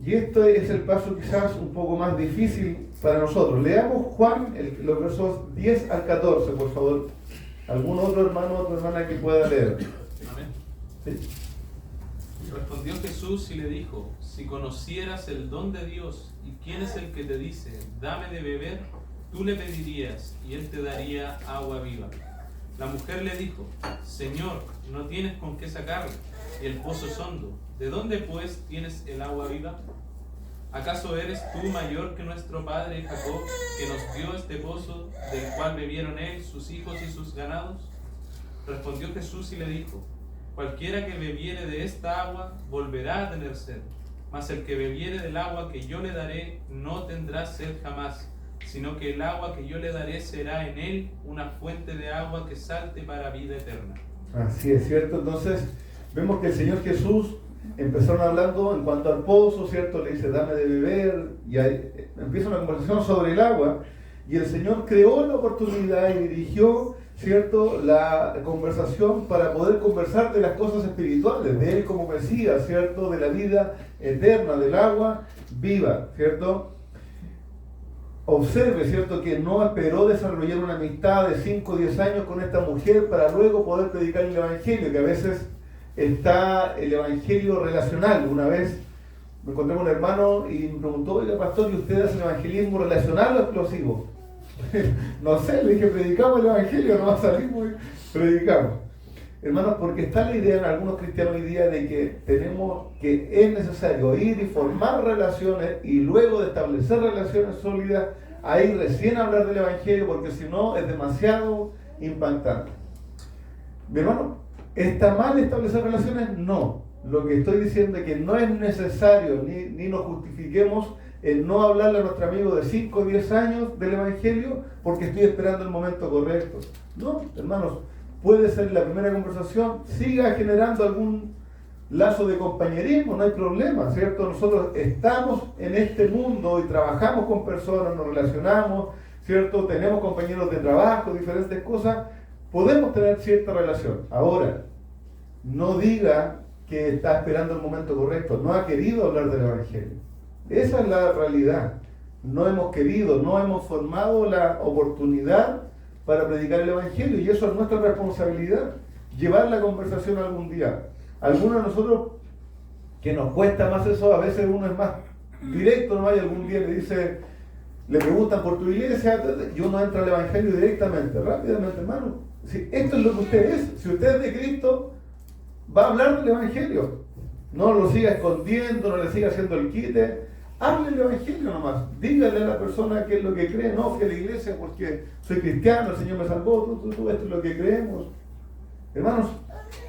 Y esto es el paso quizás un poco más difícil para nosotros. Leamos Juan, los versos 10 al 14, por favor. ¿Algún otro hermano o otra hermana que pueda leer? Amén. Sí. Respondió Jesús y le dijo, si conocieras el don de Dios y quién es el que te dice, dame de beber, tú le pedirías y él te daría agua viva. La mujer le dijo, Señor, no tienes con qué sacarla y el pozo es hondo. ¿De dónde pues tienes el agua viva? ¿Acaso eres tú mayor que nuestro padre Jacob, que nos dio este pozo, del cual bebieron él, sus hijos y sus ganados? Respondió Jesús y le dijo, cualquiera que bebiere de esta agua volverá a tener sed, mas el que bebiere del agua que yo le daré no tendrá sed jamás, sino que el agua que yo le daré será en él una fuente de agua que salte para vida eterna. Así es, ¿cierto? Entonces, vemos que el Señor Jesús empezaron hablando en cuanto al pozo, ¿cierto? Le dice, dame de beber, y ahí empieza una conversación sobre el agua, y el Señor creó la oportunidad y dirigió, ¿cierto?, la conversación para poder conversar de las cosas espirituales, de Él como Mesías, ¿cierto?, de la vida eterna, del agua viva, ¿cierto? observe, ¿cierto?, que no esperó desarrollar una amistad de 5 o 10 años con esta mujer para luego poder predicar el Evangelio, que a veces está el Evangelio relacional. Una vez me encontré con un hermano y me preguntó: oiga, pastor, ¿y usted hace evangelismo relacional o explosivo? No sé, le dije: predicamos el Evangelio, nomás salimos y predicamos. Hermanos, porque está la idea en algunos cristianos hoy día de que es necesario ir y formar relaciones y luego de establecer relaciones sólidas, ahí recién hablar del Evangelio, porque si no es demasiado impactante. Mi hermano, ¿está mal establecer relaciones? No. Lo que estoy diciendo es que no es necesario, ni nos justifiquemos el no hablarle a nuestro amigo de 5 o 10 años del Evangelio porque estoy esperando el momento correcto. No, hermanos, puede ser la primera conversación, siga generando algún lazo de compañerismo, no hay problema, ¿cierto? Nosotros estamos en este mundo y trabajamos con personas, nos relacionamos, ¿cierto? Tenemos compañeros de trabajo, diferentes cosas, podemos tener cierta relación. Ahora, no diga que está esperando el momento correcto, no ha querido hablar del Evangelio. Esa es la realidad. No hemos querido, no hemos formado la oportunidad para predicar el Evangelio, y eso es nuestra responsabilidad, llevar la conversación algún día. Algunos de nosotros que nos cuesta más eso, a veces uno es más directo, ¿no? Y algún día le preguntan por tu iglesia y uno entra al Evangelio directamente, rápidamente, hermano. Si esto es lo que usted es, si usted es de Cristo, va a hablar del Evangelio. No lo siga escondiendo, no le siga haciendo el quite. Hable el Evangelio nomás. Dígale a la persona qué es lo que cree. No, fui a la iglesia porque soy cristiano, el Señor me salvó, esto es lo que creemos. Hermanos,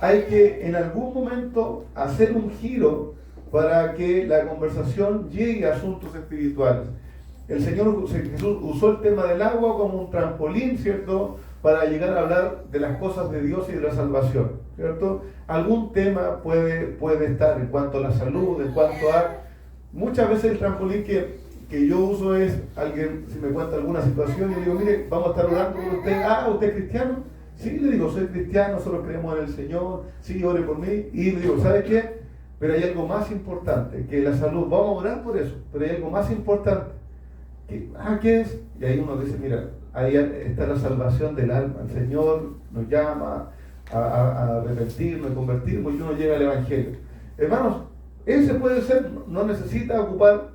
hay que en algún momento hacer un giro para que la conversación llegue a asuntos espirituales. El Señor Jesús usó el tema del agua como un trampolín, ¿cierto?, para llegar a hablar de las cosas de Dios y de la salvación, ¿cierto? Algún tema puede estar en cuanto a la salud, en cuanto a... Muchas veces el trampolín que yo uso es, alguien si me cuenta alguna situación y le digo: mire, vamos a estar orando por usted. Ah, ¿usted es cristiano? Sí, le digo, soy cristiano, nosotros creemos en el Señor, sí, ore por mí. Y le digo, ¿sabe qué? Pero hay algo más importante que la salud, vamos a orar por eso, pero hay algo más importante. ¿Qué es? Y ahí uno dice: mira, ahí está la salvación del alma. El Señor nos llama a arrepentirnos, a convertirnos, y uno llega al Evangelio. Hermanos, ese puede ser, no necesita ocupar,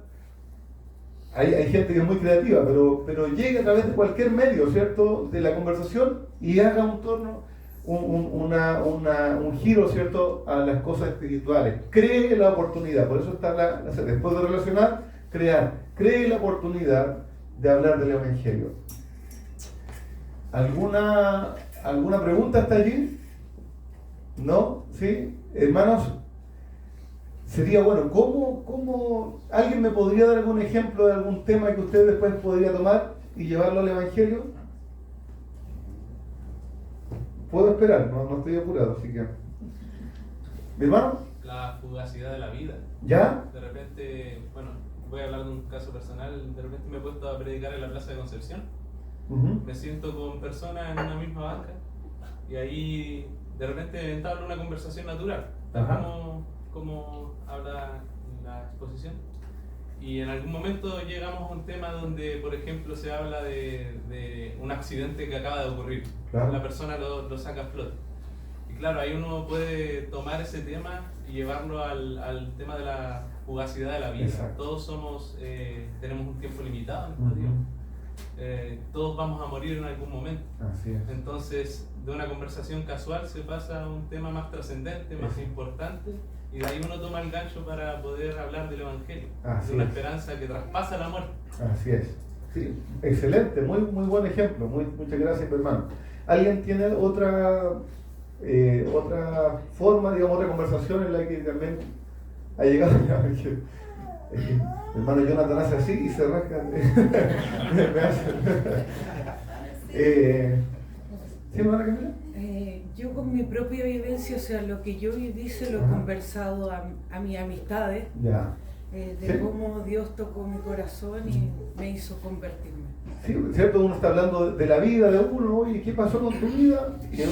hay gente que es muy creativa, pero llegue a través de cualquier medio, ¿cierto?, de la conversación, y haga un giro, ¿cierto?, a las cosas espirituales. Cree la oportunidad, por eso está después de relacionar, cree la oportunidad de hablar del Evangelio. ¿Alguna pregunta hasta allí? ¿No? ¿Sí? Hermanos, sería bueno, ¿cómo alguien me podría dar algún ejemplo de algún tema que usted después podría tomar y llevarlo al Evangelio? Puedo esperar, no estoy apurado, así que... ¿Mi hermano? La fugacidad de la vida. ¿Ya? De repente, bueno, voy a hablar de un caso personal. De repente me he puesto a predicar en la Plaza de Concepción. Me siento con personas en una misma banca y ahí de repente entablo una conversación natural, como habla la exposición, y en algún momento llegamos a un tema donde, por ejemplo, se habla de un accidente que acaba de ocurrir. Claro. La persona lo saca a flote, y claro, ahí uno puede tomar ese tema y llevarlo al tema de la fugacidad de la vida. Exacto. Todos tenemos un tiempo limitado en este tiempo. Todos vamos a morir en algún momento. Así es. Entonces, de una conversación casual se pasa a un tema más trascendente, más importante, y de ahí uno toma el gancho para poder hablar del Evangelio, de una esperanza que traspasa la muerte. Así es. Sí, excelente, muy buen ejemplo. Muchas gracias, hermano. ¿Alguien tiene otra forma, digamos, otra conversación en la que también ha llegado el Evangelio? Hermano Jonathan hace así y se rasca. ¿Sí, hermana Camila? Yo con mi propia vivencia, o sea, lo que yo viví se lo he conversado a mis amistades, de cómo Dios tocó mi corazón y me hizo convertirme. Sí, ¿cierto? Uno está hablando de la vida de uno, oye, ¿qué pasó con tu vida? Y el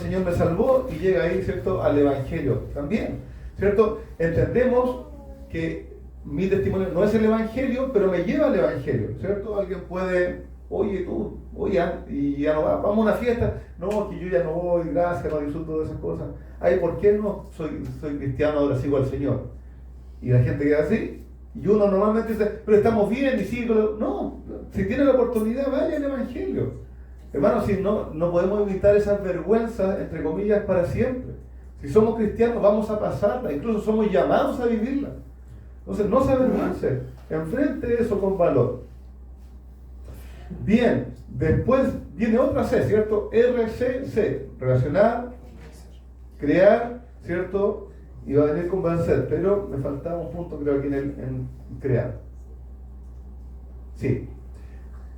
Señor me salvó, y llega ahí, ¿cierto?, al Evangelio también, ¿cierto? Entendemos que mi testimonio no es el Evangelio, pero me lleva al Evangelio, ¿cierto? Alguien puede, oye, y ya no va, vamos a una fiesta, no, que yo ya no voy, gracias, no disfruto de esas cosas. Ay, ¿por qué no? Soy cristiano, ahora sigo al Señor. Y la gente queda así, y uno normalmente dice, pero estamos bien, y sigo. No, si tiene la oportunidad, vaya al Evangelio. Hermanos, si no podemos evitar esas vergüenzas, entre comillas, para siempre. Si somos cristianos, vamos a pasarla, incluso somos llamados a vivirla. Entonces, no se avergüence, enfrente eso con valor. Bien, después viene otra C, ¿cierto? RCC, relacionar, crear, ¿cierto? Y va a venir convencer, pero me faltaba un punto, creo, aquí en crear. Sí.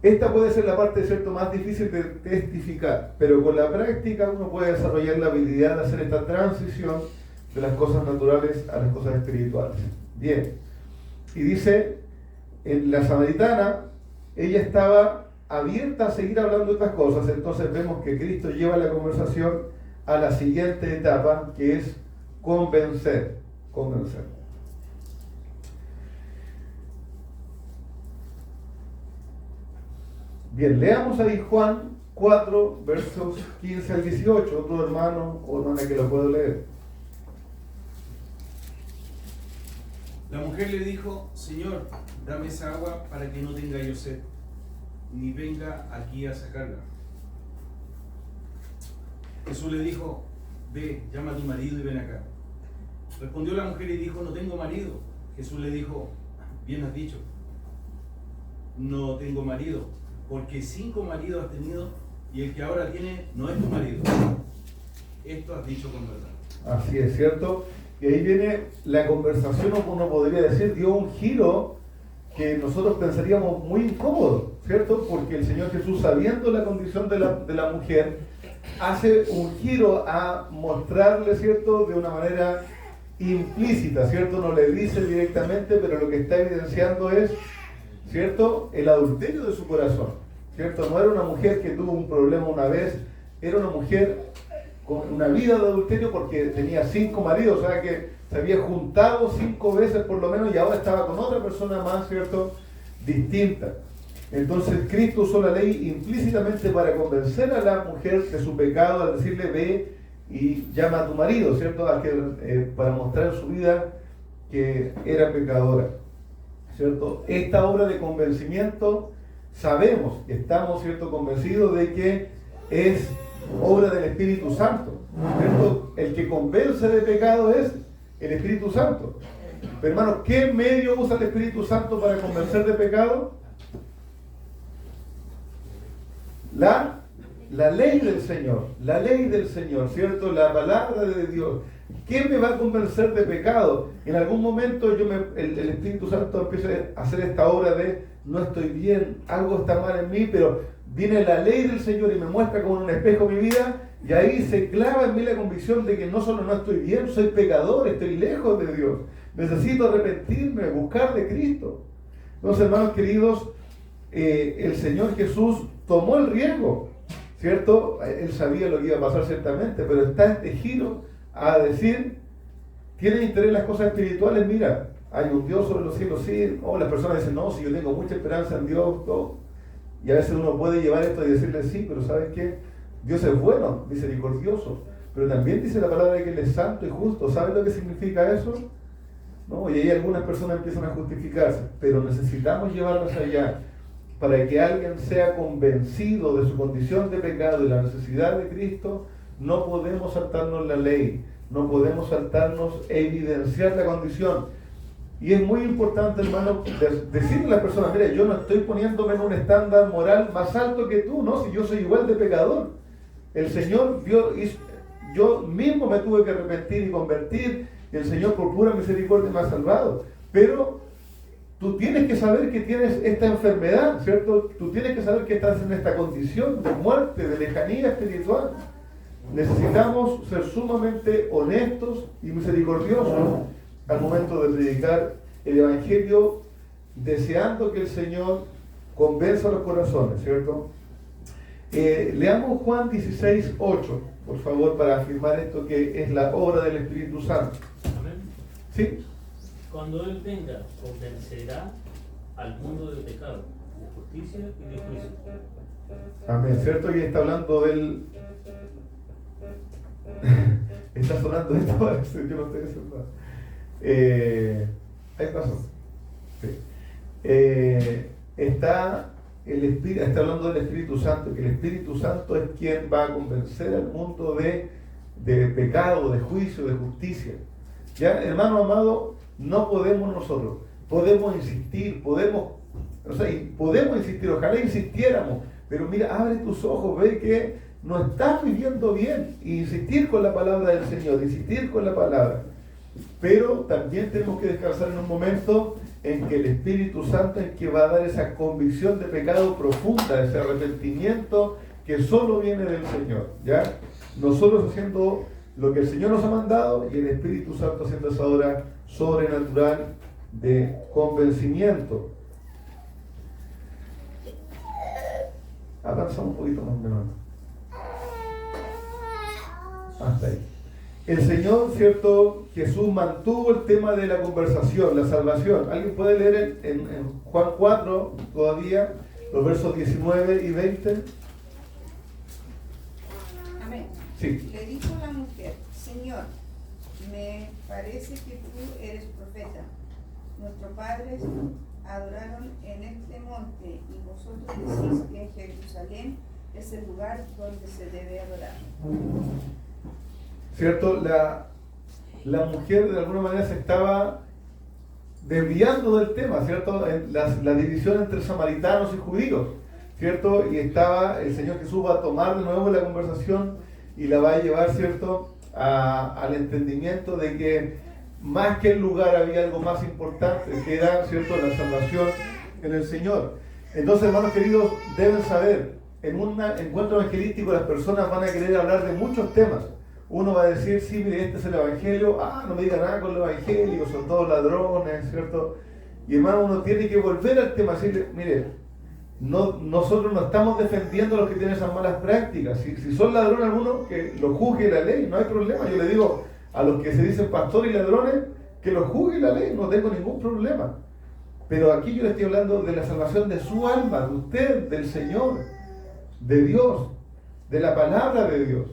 Esta puede ser la parte, ¿cierto?, más difícil de testificar, pero con la práctica uno puede desarrollar la habilidad de hacer esta transición de las cosas naturales a las cosas espirituales. Bien. Y dice, en la samaritana, ella estaba abierta a seguir hablando de otras cosas, entonces vemos que Cristo lleva la conversación a la siguiente etapa, que es convencer. Bien, leamos ahí Juan 4, versos 15 al 18, otro hermano o hermana que lo pueda leer. La mujer le dijo, Señor, dame esa agua para que no tenga yo sed, ni venga aquí a sacarla. Jesús le dijo, ve, llama a tu marido y ven acá. Respondió la mujer y dijo, no tengo marido. Jesús le dijo, bien has dicho, no tengo marido, porque 5 maridos has tenido y el que ahora tiene no es tu marido. Esto has dicho con verdad. Así es, ¿cierto? Y ahí viene la conversación, uno podría decir, dio un giro que nosotros pensaríamos muy incómodo, ¿cierto? Porque el Señor Jesús, sabiendo la condición de la mujer, hace un giro a mostrarle, ¿cierto?, de una manera implícita, ¿cierto? No le dice directamente, pero lo que está evidenciando es, ¿cierto?, el adulterio de su corazón, ¿cierto? No era una mujer que tuvo un problema una vez, era una mujer con una vida de adulterio porque tenía 5 maridos, o sea que se había juntado 5 veces por lo menos y ahora estaba con otra persona más, ¿cierto?, distinta. Entonces Cristo usó la ley implícitamente para convencer a la mujer de su pecado, al decirle ve y llama a tu marido, ¿cierto?, para mostrar en su vida que era pecadora, ¿cierto? Esta obra de convencimiento sabemos, estamos, ¿cierto?, convencidos de que es obra del Espíritu Santo, ¿cierto? El que convence de pecado es el Espíritu Santo. Pero hermanos, ¿qué medio usa el Espíritu Santo para convencer de pecado? La ley del Señor, ¿cierto? La palabra de Dios. ¿Qué me va a convencer de pecado? En algún momento el Espíritu Santo empieza a hacer esta obra de no estoy bien, algo está mal en mí, pero viene la ley del Señor y me muestra como en un espejo mi vida, y ahí se clava en mí la convicción de que no solo no estoy bien, soy pecador, estoy lejos de Dios, necesito arrepentirme, buscar de Cristo. Entonces, hermanos queridos, el Señor Jesús tomó el riesgo, ¿cierto? Él sabía lo que iba a pasar ciertamente, pero está este giro a decir, ¿tienes interés en las cosas espirituales? Mira, hay un Dios sobre los cielos, sí. O las personas dicen, no, si yo tengo mucha esperanza en Dios, todo. Y a veces uno puede llevar esto y decirle, sí, pero ¿sabes qué? Dios es bueno, misericordioso, pero también dice la palabra de que Él es santo y justo. ¿Sabes lo que significa eso? ¿No? Y ahí algunas personas empiezan a justificarse, pero necesitamos llevarlas allá para que alguien sea convencido de su condición de pecado y la necesidad de Cristo. No podemos saltarnos la ley, no podemos saltarnos evidenciar la condición. Y es muy importante, hermano, decirle a las personas, mira, yo no estoy poniéndome en un estándar moral más alto que tú, no, si yo soy igual de pecador. El Señor yo mismo me tuve que arrepentir y convertir, y el Señor por pura misericordia me ha salvado. Pero tú tienes que saber que tienes esta enfermedad, ¿cierto? Tú tienes que saber que estás en esta condición de muerte, de lejanía espiritual. Necesitamos ser sumamente honestos y misericordiosos al momento de predicar el Evangelio, deseando que el Señor convenza los corazones, ¿cierto? Leamos Juan 16:8, por favor, para afirmar esto que es la obra del Espíritu Santo. Amén. ¿Sí? Cuando Él venga, convencerá al mundo del pecado, de justicia y de juicio. Amén, ¿cierto? Y está hablando del... está sonando esto, parece, yo no estoy diciendo nada. Ahí pasó. Sí. Está hablando del Espíritu Santo, que el Espíritu Santo es quien va a convencer al mundo de pecado, de juicio, de justicia. Ya, hermano amado, no podemos nosotros, podemos insistir, podemos insistir, ojalá insistiéramos, pero mira, abre tus ojos, ve que no estás viviendo bien, y insistir con la palabra del Señor, insistir con la palabra. Pero también tenemos que descansar en un momento en que el Espíritu Santo es que va a dar esa convicción de pecado profunda, ese arrepentimiento que solo viene del Señor, ¿ya? Nosotros haciendo lo que el Señor nos ha mandado y el Espíritu Santo haciendo esa obra sobrenatural de convencimiento. Avanzamos un poquito más, hermano. Hasta ahí. El Señor, ¿cierto? Jesús mantuvo el tema de la conversación, la salvación. ¿Alguien puede leer en Juan 4 todavía los versos 19 y 20? Amén. Sí. Le dijo la mujer: Señor, me parece que tú eres profeta. Nuestros padres adoraron en este monte y vosotros decís que Jerusalén es el lugar donde se debe adorar. ¿Cierto? La mujer de alguna manera se estaba desviando del tema, ¿cierto? La división entre samaritanos y judíos, ¿cierto? Y el Señor Jesús va a tomar de nuevo la conversación y la va a llevar, ¿cierto?, al entendimiento de que más que el lugar había algo más importante, que era, ¿cierto?, la salvación en el Señor. Entonces, hermanos queridos, deben saber, en un encuentro evangelístico las personas van a querer hablar de muchos temas. Uno va a decir, sí, mire, este es el Evangelio, no me diga nada con el Evangelio, son todos ladrones, ¿cierto? Y hermano, uno tiene que volver al tema, decirle, mire, nosotros no estamos defendiendo a los que tienen esas malas prácticas. Si son ladrones algunos, que los juzgue la ley, no hay problema. Yo le digo a los que se dicen pastor y ladrones, que los juzgue la ley, no tengo ningún problema. Pero aquí yo le estoy hablando de la salvación de su alma, de usted, del Señor, de Dios, de la palabra de Dios.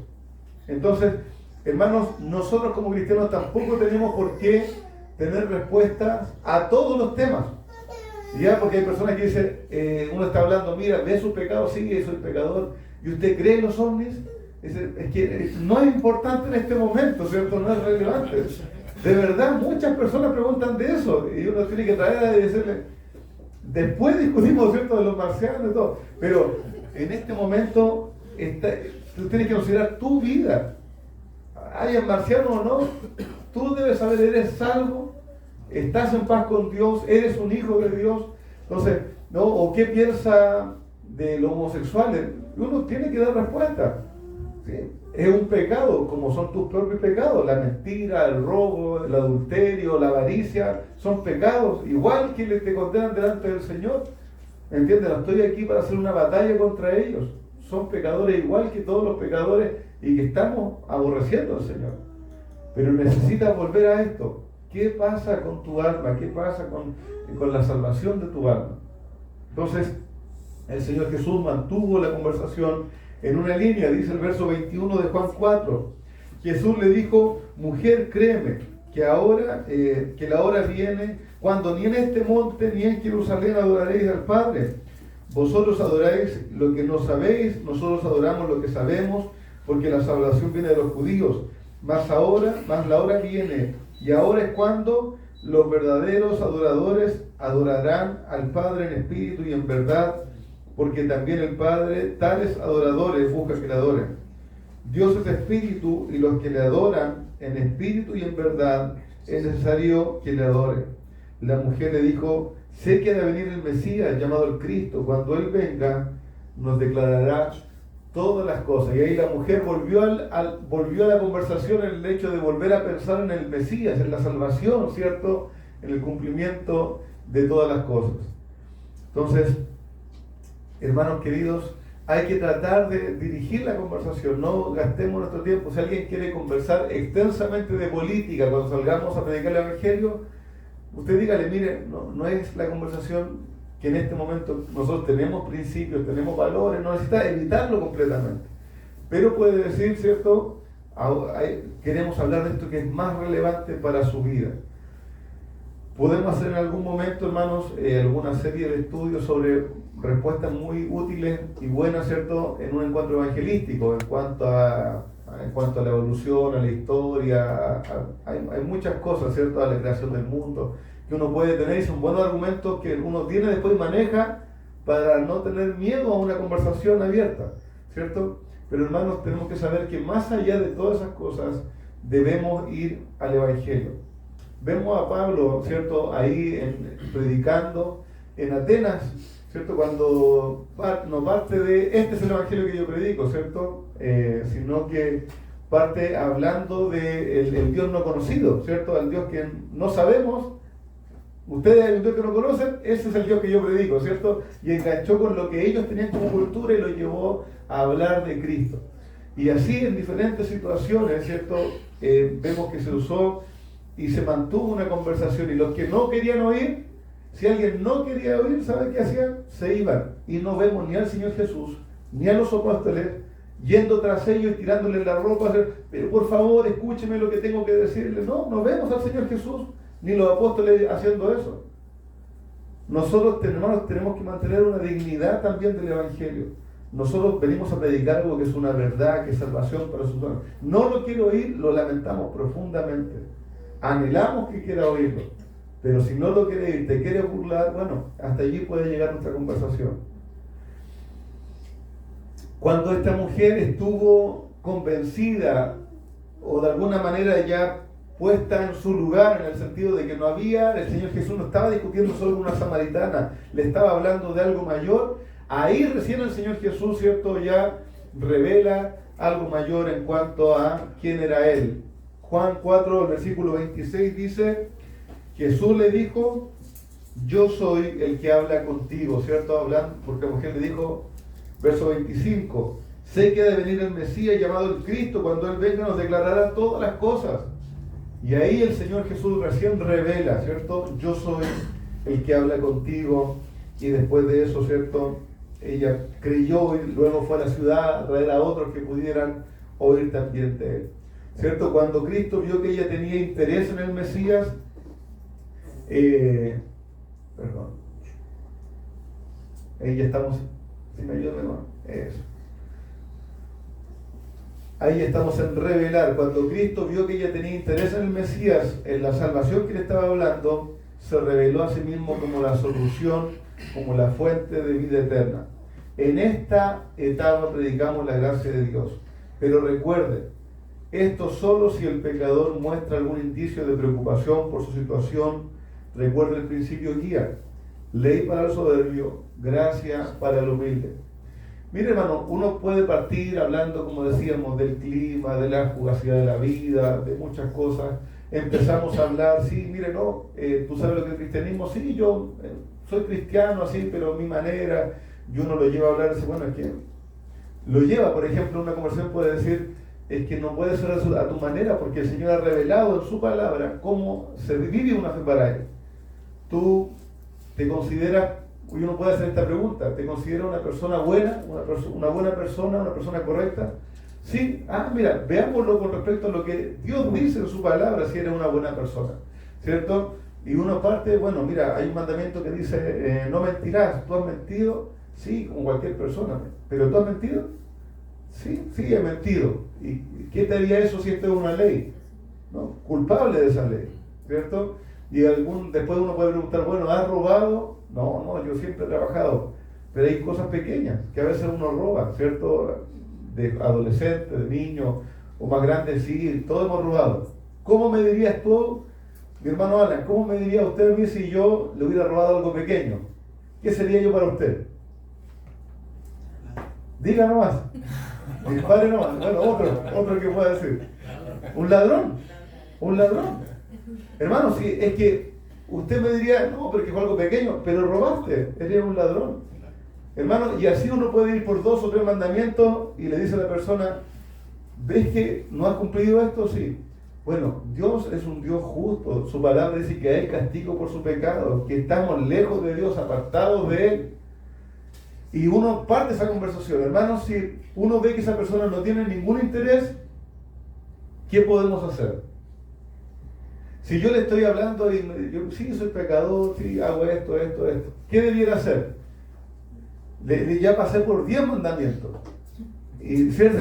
Entonces, hermanos, nosotros como cristianos tampoco tenemos por qué tener respuestas a todos los temas. Ya, porque hay personas que dicen, uno está hablando, mira, ve su pecado, sí, soy pecador, y usted cree en los ovnis. Es que no es importante en este momento, ¿cierto? No es relevante. De verdad, muchas personas preguntan de eso, y uno tiene que traer y decirle, después discutimos, ¿cierto?, de los marcianos y todo, pero en este momento tú tienes que considerar tu vida. Haya marciano o no, tú debes saber, eres salvo, estás en paz con Dios, eres un hijo de Dios. Entonces, ¿no? ¿O qué piensa de los homosexuales? Uno tiene que dar respuesta. ¿Sí? Es un pecado, como son tus propios pecados. La mentira, el robo, el adulterio, la avaricia, son pecados, igual que te condenan delante del Señor. ¿Entiendes? No estoy aquí para hacer una batalla contra ellos. Son pecadores igual que todos los pecadores y que estamos aborreciendo al Señor. Pero necesitas volver a esto. ¿Qué pasa con tu alma? ¿Qué pasa con la salvación de tu alma? Entonces, el Señor Jesús mantuvo la conversación en una línea, dice el verso 21 de Juan 4. Jesús le dijo, mujer, créeme, que la hora viene cuando ni en este monte ni en Jerusalén adoraréis al Padre. Vosotros adoráis lo que no sabéis, nosotros adoramos lo que sabemos, porque la salvación viene de los judíos. Mas la hora viene, y ahora es cuando los verdaderos adoradores adorarán al Padre en espíritu y en verdad, porque también el Padre tales adoradores busca que le adoren. Dios es espíritu, y los que le adoran en espíritu y en verdad es necesario que le adoren. La mujer le dijo, sé que ha de venir el Mesías, llamado el Cristo. Cuando Él venga, nos declarará todas las cosas. Y ahí la mujer volvió a la conversación en el hecho de volver a pensar en el Mesías, en la salvación, ¿cierto? En el cumplimiento de todas las cosas. Entonces, hermanos queridos, hay que tratar de dirigir la conversación, no gastemos nuestro tiempo. Si alguien quiere conversar extensamente de política cuando salgamos a predicar el Evangelio, Usted dígale, mire, no es la conversación que en este momento nosotros tenemos principios, tenemos valores, no necesita evitarlo completamente. Pero puede decir, ¿cierto? Queremos hablar de esto que es más relevante para su vida. Podemos hacer en algún momento, hermanos, alguna serie de estudios sobre respuestas muy útiles y buenas, ¿cierto?, en un encuentro evangelístico, en cuanto a la evolución, a la historia, hay muchas cosas, ¿cierto?, a la creación del mundo, que uno puede tener y son buenos argumentos que uno tiene después y maneja para no tener miedo a una conversación abierta, ¿cierto? Pero hermanos, tenemos que saber que más allá de todas esas cosas, debemos ir al Evangelio. Vemos a Pablo, ¿cierto?, ahí predicando en Atenas, ¿cierto?, cuando no parte de, este es el Evangelio que yo predico, ¿cierto?, sino que parte hablando de el Dios no conocido, ¿cierto?, el Dios que no sabemos. Ustedes hay un Dios que no conocen, ese es el Dios que yo predico, ¿cierto? Y enganchó con lo que ellos tenían como cultura y lo llevó a hablar de Cristo. Y así en diferentes situaciones, ¿cierto? Vemos que se usó y se mantuvo una conversación. Y los que no querían oír, si alguien no quería oír, ¿saben qué hacían? Se iban. Y no vemos ni al Señor Jesús, ni a los apóstoles, yendo tras ellos y tirándoles la ropa, pero por favor, escúcheme lo que tengo que decirle. No vemos al Señor Jesús, ni los apóstoles haciendo eso. Nosotros, hermanos, tenemos que mantener una dignidad también del Evangelio. Nosotros venimos a predicar algo que es una verdad, que es salvación para sus almas. No lo quiere oír, lo lamentamos profundamente. Anhelamos que quiera oírlo. Pero si no lo quiere oír, te quiere burlar, bueno, hasta allí puede llegar nuestra conversación. Cuando esta mujer estuvo convencida o de alguna manera ya puesta en su lugar, en el sentido de que no había, el Señor Jesús no estaba discutiendo solo con una samaritana, le estaba hablando de algo mayor, ahí recién el Señor Jesús, ¿cierto?, ya revela algo mayor en cuanto a quién era Él. Juan 4, versículo 26 dice, Jesús le dijo, yo soy el que habla contigo, ¿cierto? Hablando, porque la mujer le dijo, verso 25, sé que ha de venir el Mesías llamado el Cristo, cuando Él venga nos declarará todas las cosas. Y ahí el Señor Jesús recién revela, ¿cierto? Yo soy el que habla contigo. Y después de eso, ¿cierto?, ella creyó y luego fue a la ciudad a traer a otros que pudieran oír también de Él, ¿cierto? Cuando Cristo vio que ella tenía interés en el Mesías, ahí ya estamos, si me ayudan, hermano, eso. Ahí estamos en revelar. Cuando Cristo vio que ella tenía interés en el Mesías, en la salvación que le estaba hablando, se reveló a sí mismo como la solución, como la fuente de vida eterna. En esta etapa predicamos la gracia de Dios. Pero recuerden, esto solo si el pecador muestra algún indicio de preocupación por su situación. Recuerden el principio guía. Ley para el soberbio, gracia para el humilde. Mire, hermano, uno puede partir hablando, como decíamos, del clima, de la fugacidad de la vida, de muchas cosas. Empezamos a hablar, sí, mire, no, tú sabes lo que es el cristianismo, sí, yo soy cristiano así, pero a mi manera, y uno lo lleva a hablar, dice, bueno, es que lo lleva, por ejemplo, una conversación puede decir, es que no puede ser a tu manera, porque el Señor ha revelado en su palabra cómo se vive una fe para Él. Tú te consideras, y uno puede hacer esta pregunta, ¿te consideras una persona buena, una buena persona, una persona correcta? Sí, mira, veámoslo con respecto a lo que Dios dice en su palabra, si eres una buena persona, ¿cierto? Y uno parte, bueno, mira, hay un mandamiento que dice, no mentirás. ¿Tú has mentido? Sí, como cualquier persona. ¿Pero tú has mentido? Sí, he mentido. ¿Y qué te haría eso si esto es una ley? ¿No? Culpable de esa ley, ¿cierto? Y después uno puede preguntar, bueno, ¿has robado? No, yo siempre he trabajado. Pero hay cosas pequeñas que a veces uno roba, ¿cierto? De adolescente, de niño o más grande, sí, todos hemos robado. ¿Cómo me dirías tú, mi hermano Alan, cómo me diría usted a mí si yo le hubiera robado algo pequeño? ¿Qué sería yo para usted? Diga nomás. Dispare nomás. Bueno, otro que pueda decir. Un ladrón. Hermano, si es que usted me diría, no, porque fue algo pequeño, pero robaste, eres un ladrón. Hermano, y así uno puede ir por 2 o 3 mandamientos y le dice a la persona, ¿ves que no has cumplido esto? Sí. Bueno, Dios es un Dios justo. Su palabra dice que hay castigo por su pecado, que estamos lejos de Dios, apartados de Él. Y uno parte esa conversación. Hermanos, si uno ve que esa persona no tiene ningún interés, ¿qué podemos hacer? Si yo le estoy hablando y yo sí soy pecador, sí hago esto, ¿qué debiera hacer? Ya pasé por 10 mandamientos. Y, ¿cierto?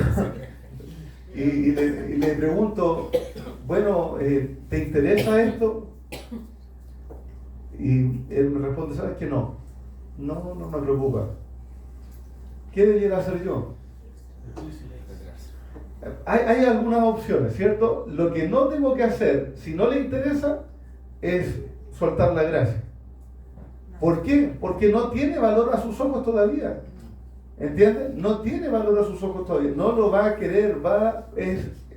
y le pregunto, bueno, ¿te interesa esto? Y él me responde, ¿sabes qué? No me preocupa. ¿Qué debiera hacer yo? Hay algunas opciones, ¿cierto? Lo que no tengo que hacer, si no le interesa, es soltar la gracia. ¿Por qué? Porque no tiene valor a sus ojos todavía. ¿Entiendes? No tiene valor a sus ojos todavía. No lo va a querer,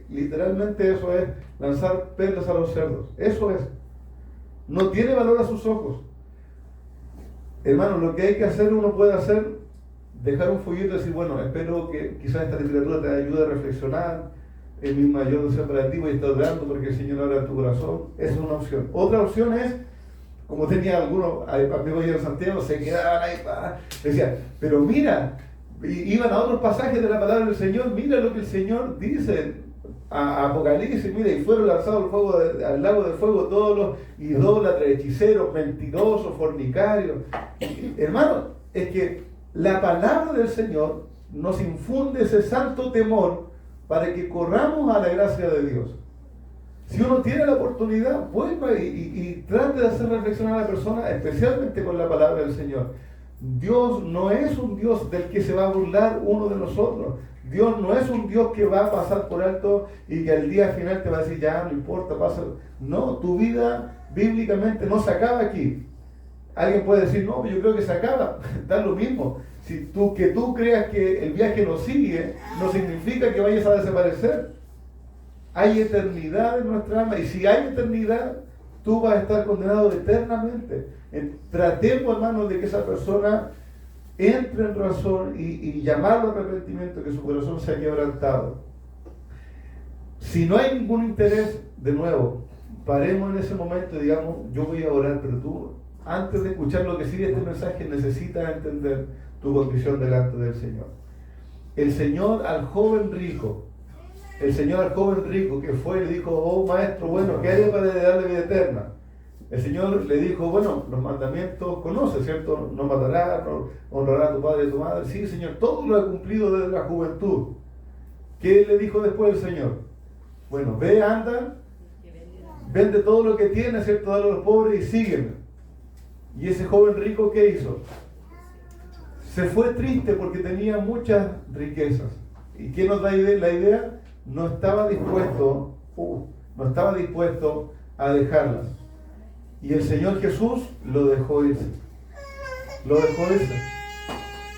literalmente eso es lanzar perlas a los cerdos. Eso es. No tiene valor a sus ojos. Hermano, lo que hay que hacer, uno puede hacer, dejar un folleto y decir, bueno, espero que quizás esta literatura te ayude a reflexionar. Es mi mayor deseo para ti, voy a estar orando porque el Señor abra tu corazón. Esa es una opción. Otra opción es, como tenía algunos amigos allá en Santiago, se quedaban ahí, decían, pero mira, iban a otros pasajes de la palabra del Señor, mira lo que el Señor dice a Apocalipsis, mira, y fueron lanzados al lago de fuego todos los idólatras, hechiceros, mentirosos, fornicarios. Hermano, es que la palabra del Señor nos infunde ese santo temor para que corramos a la gracia de Dios. Si uno tiene la oportunidad, vuelva y trate de hacer reflexionar a la persona, especialmente con la palabra del Señor. Dios no es un Dios del que se va a burlar uno de nosotros. Dios no es un Dios que va a pasar por alto y que al día final te va a decir, ya, no importa, pasa. No, tu vida bíblicamente no se acaba aquí. Alguien puede decir, no, yo creo que se acaba. Da lo mismo. Que tú creas que el viaje no sigue, no significa que vayas a desaparecer. Hay eternidad en nuestra alma, y si hay eternidad, tú vas a estar condenado eternamente. Tratemos, hermanos, de que esa persona entre en razón y llamarlo a arrepentimiento, que su corazón sea quebrantado. Si no hay ningún interés, de nuevo, paremos en ese momento y digamos, yo voy a orar, pero tú, antes de escuchar lo que sigue este mensaje, necesitas entender tu condición delante del Señor. El Señor al joven rico que fue y le dijo, oh maestro, bueno, ¿qué haré para darle vida eterna? El Señor le dijo, bueno, los mandamientos conoces, ¿cierto? No matarás, no honrarás a tu padre y a tu madre. Sí, Señor, todo lo he cumplido desde la juventud. ¿Qué le dijo después el Señor? Bueno, ve, anda, vende todo lo que tienes, ¿cierto? Dale a los pobres y sígueme. Y ese joven rico, ¿qué hizo? Se fue triste porque tenía muchas riquezas. ¿Y qué nos da la idea? No estaba dispuesto a dejarlas. Y el Señor Jesús lo dejó irse.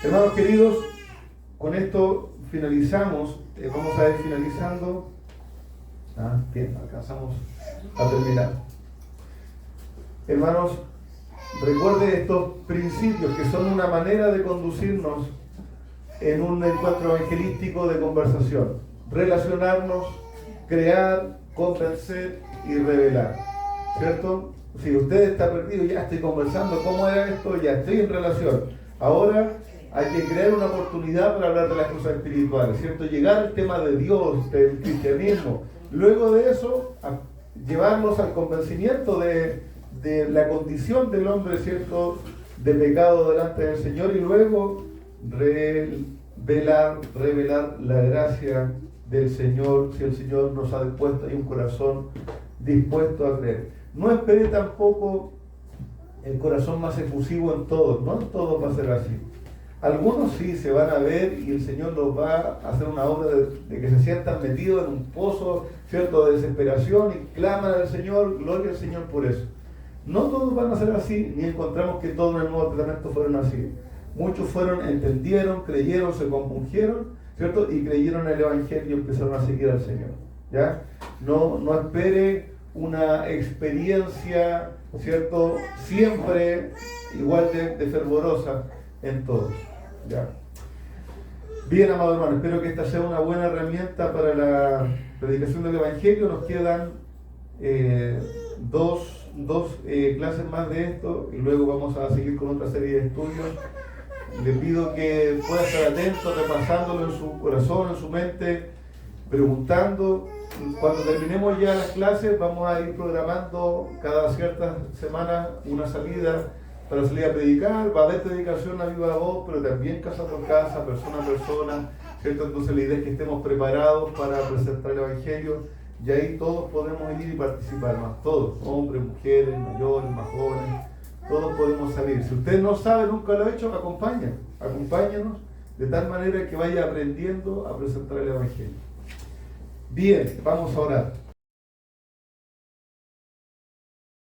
Hermanos queridos, con esto finalizamos. Vamos a ir finalizando. Bien, alcanzamos a terminar. Hermanos, recuerde estos principios que son una manera de conducirnos en un encuentro evangelístico de conversación. Relacionarnos, crear, convencer y revelar. ¿Cierto? Si usted está perdido, ya estoy conversando, ¿cómo era esto? Ya estoy en relación. Ahora hay que crear una oportunidad para hablar de las cosas espirituales, ¿cierto? Llegar al tema de Dios, del cristianismo. Luego de eso, llevarnos al convencimiento de la condición del hombre, ¿cierto? De pecado delante del Señor, y luego revelar la gracia del Señor, si el Señor nos ha dispuesto ahí un corazón dispuesto a creer. No espere tampoco el corazón más efusivo en todos, no en todos va a ser así. Algunos sí se van a ver y el Señor los va a hacer una obra de que se sientan metidos en un pozo, ¿cierto?, de desesperación y claman al Señor, gloria al Señor por eso. No todos van a ser así, ni encontramos que todos en el Nuevo Testamento fueron así. Muchos entendieron, creyeron, se compungieron, ¿cierto?, y creyeron el Evangelio y empezaron a seguir al Señor. ¿Ya? No espere una experiencia, ¿cierto?, siempre igual de fervorosa en todos. ¿Ya? Bien, amado hermano, espero que esta sea una buena herramienta para la predicación del Evangelio. Nos quedan dos clases más de esto y luego vamos a seguir con otra serie de estudios. Le pido que pueda estar atento, repasándolo en su corazón, en su mente, preguntando. Cuando terminemos ya las clases vamos a ir programando cada ciertas semanas una salida para salir a predicar. Va a haber predicación a viva voz, pero también casa por casa, persona a persona, ¿cierto? Entonces la idea es que estemos preparados para presentar el Evangelio y ahí todos podemos ir y participar, más todos, hombres, mujeres, mayores, más jóvenes, todos podemos salir. Si usted no sabe, nunca lo ha hecho, acompáñanos de tal manera que vaya aprendiendo a presentar el Evangelio. Bien, vamos a orar.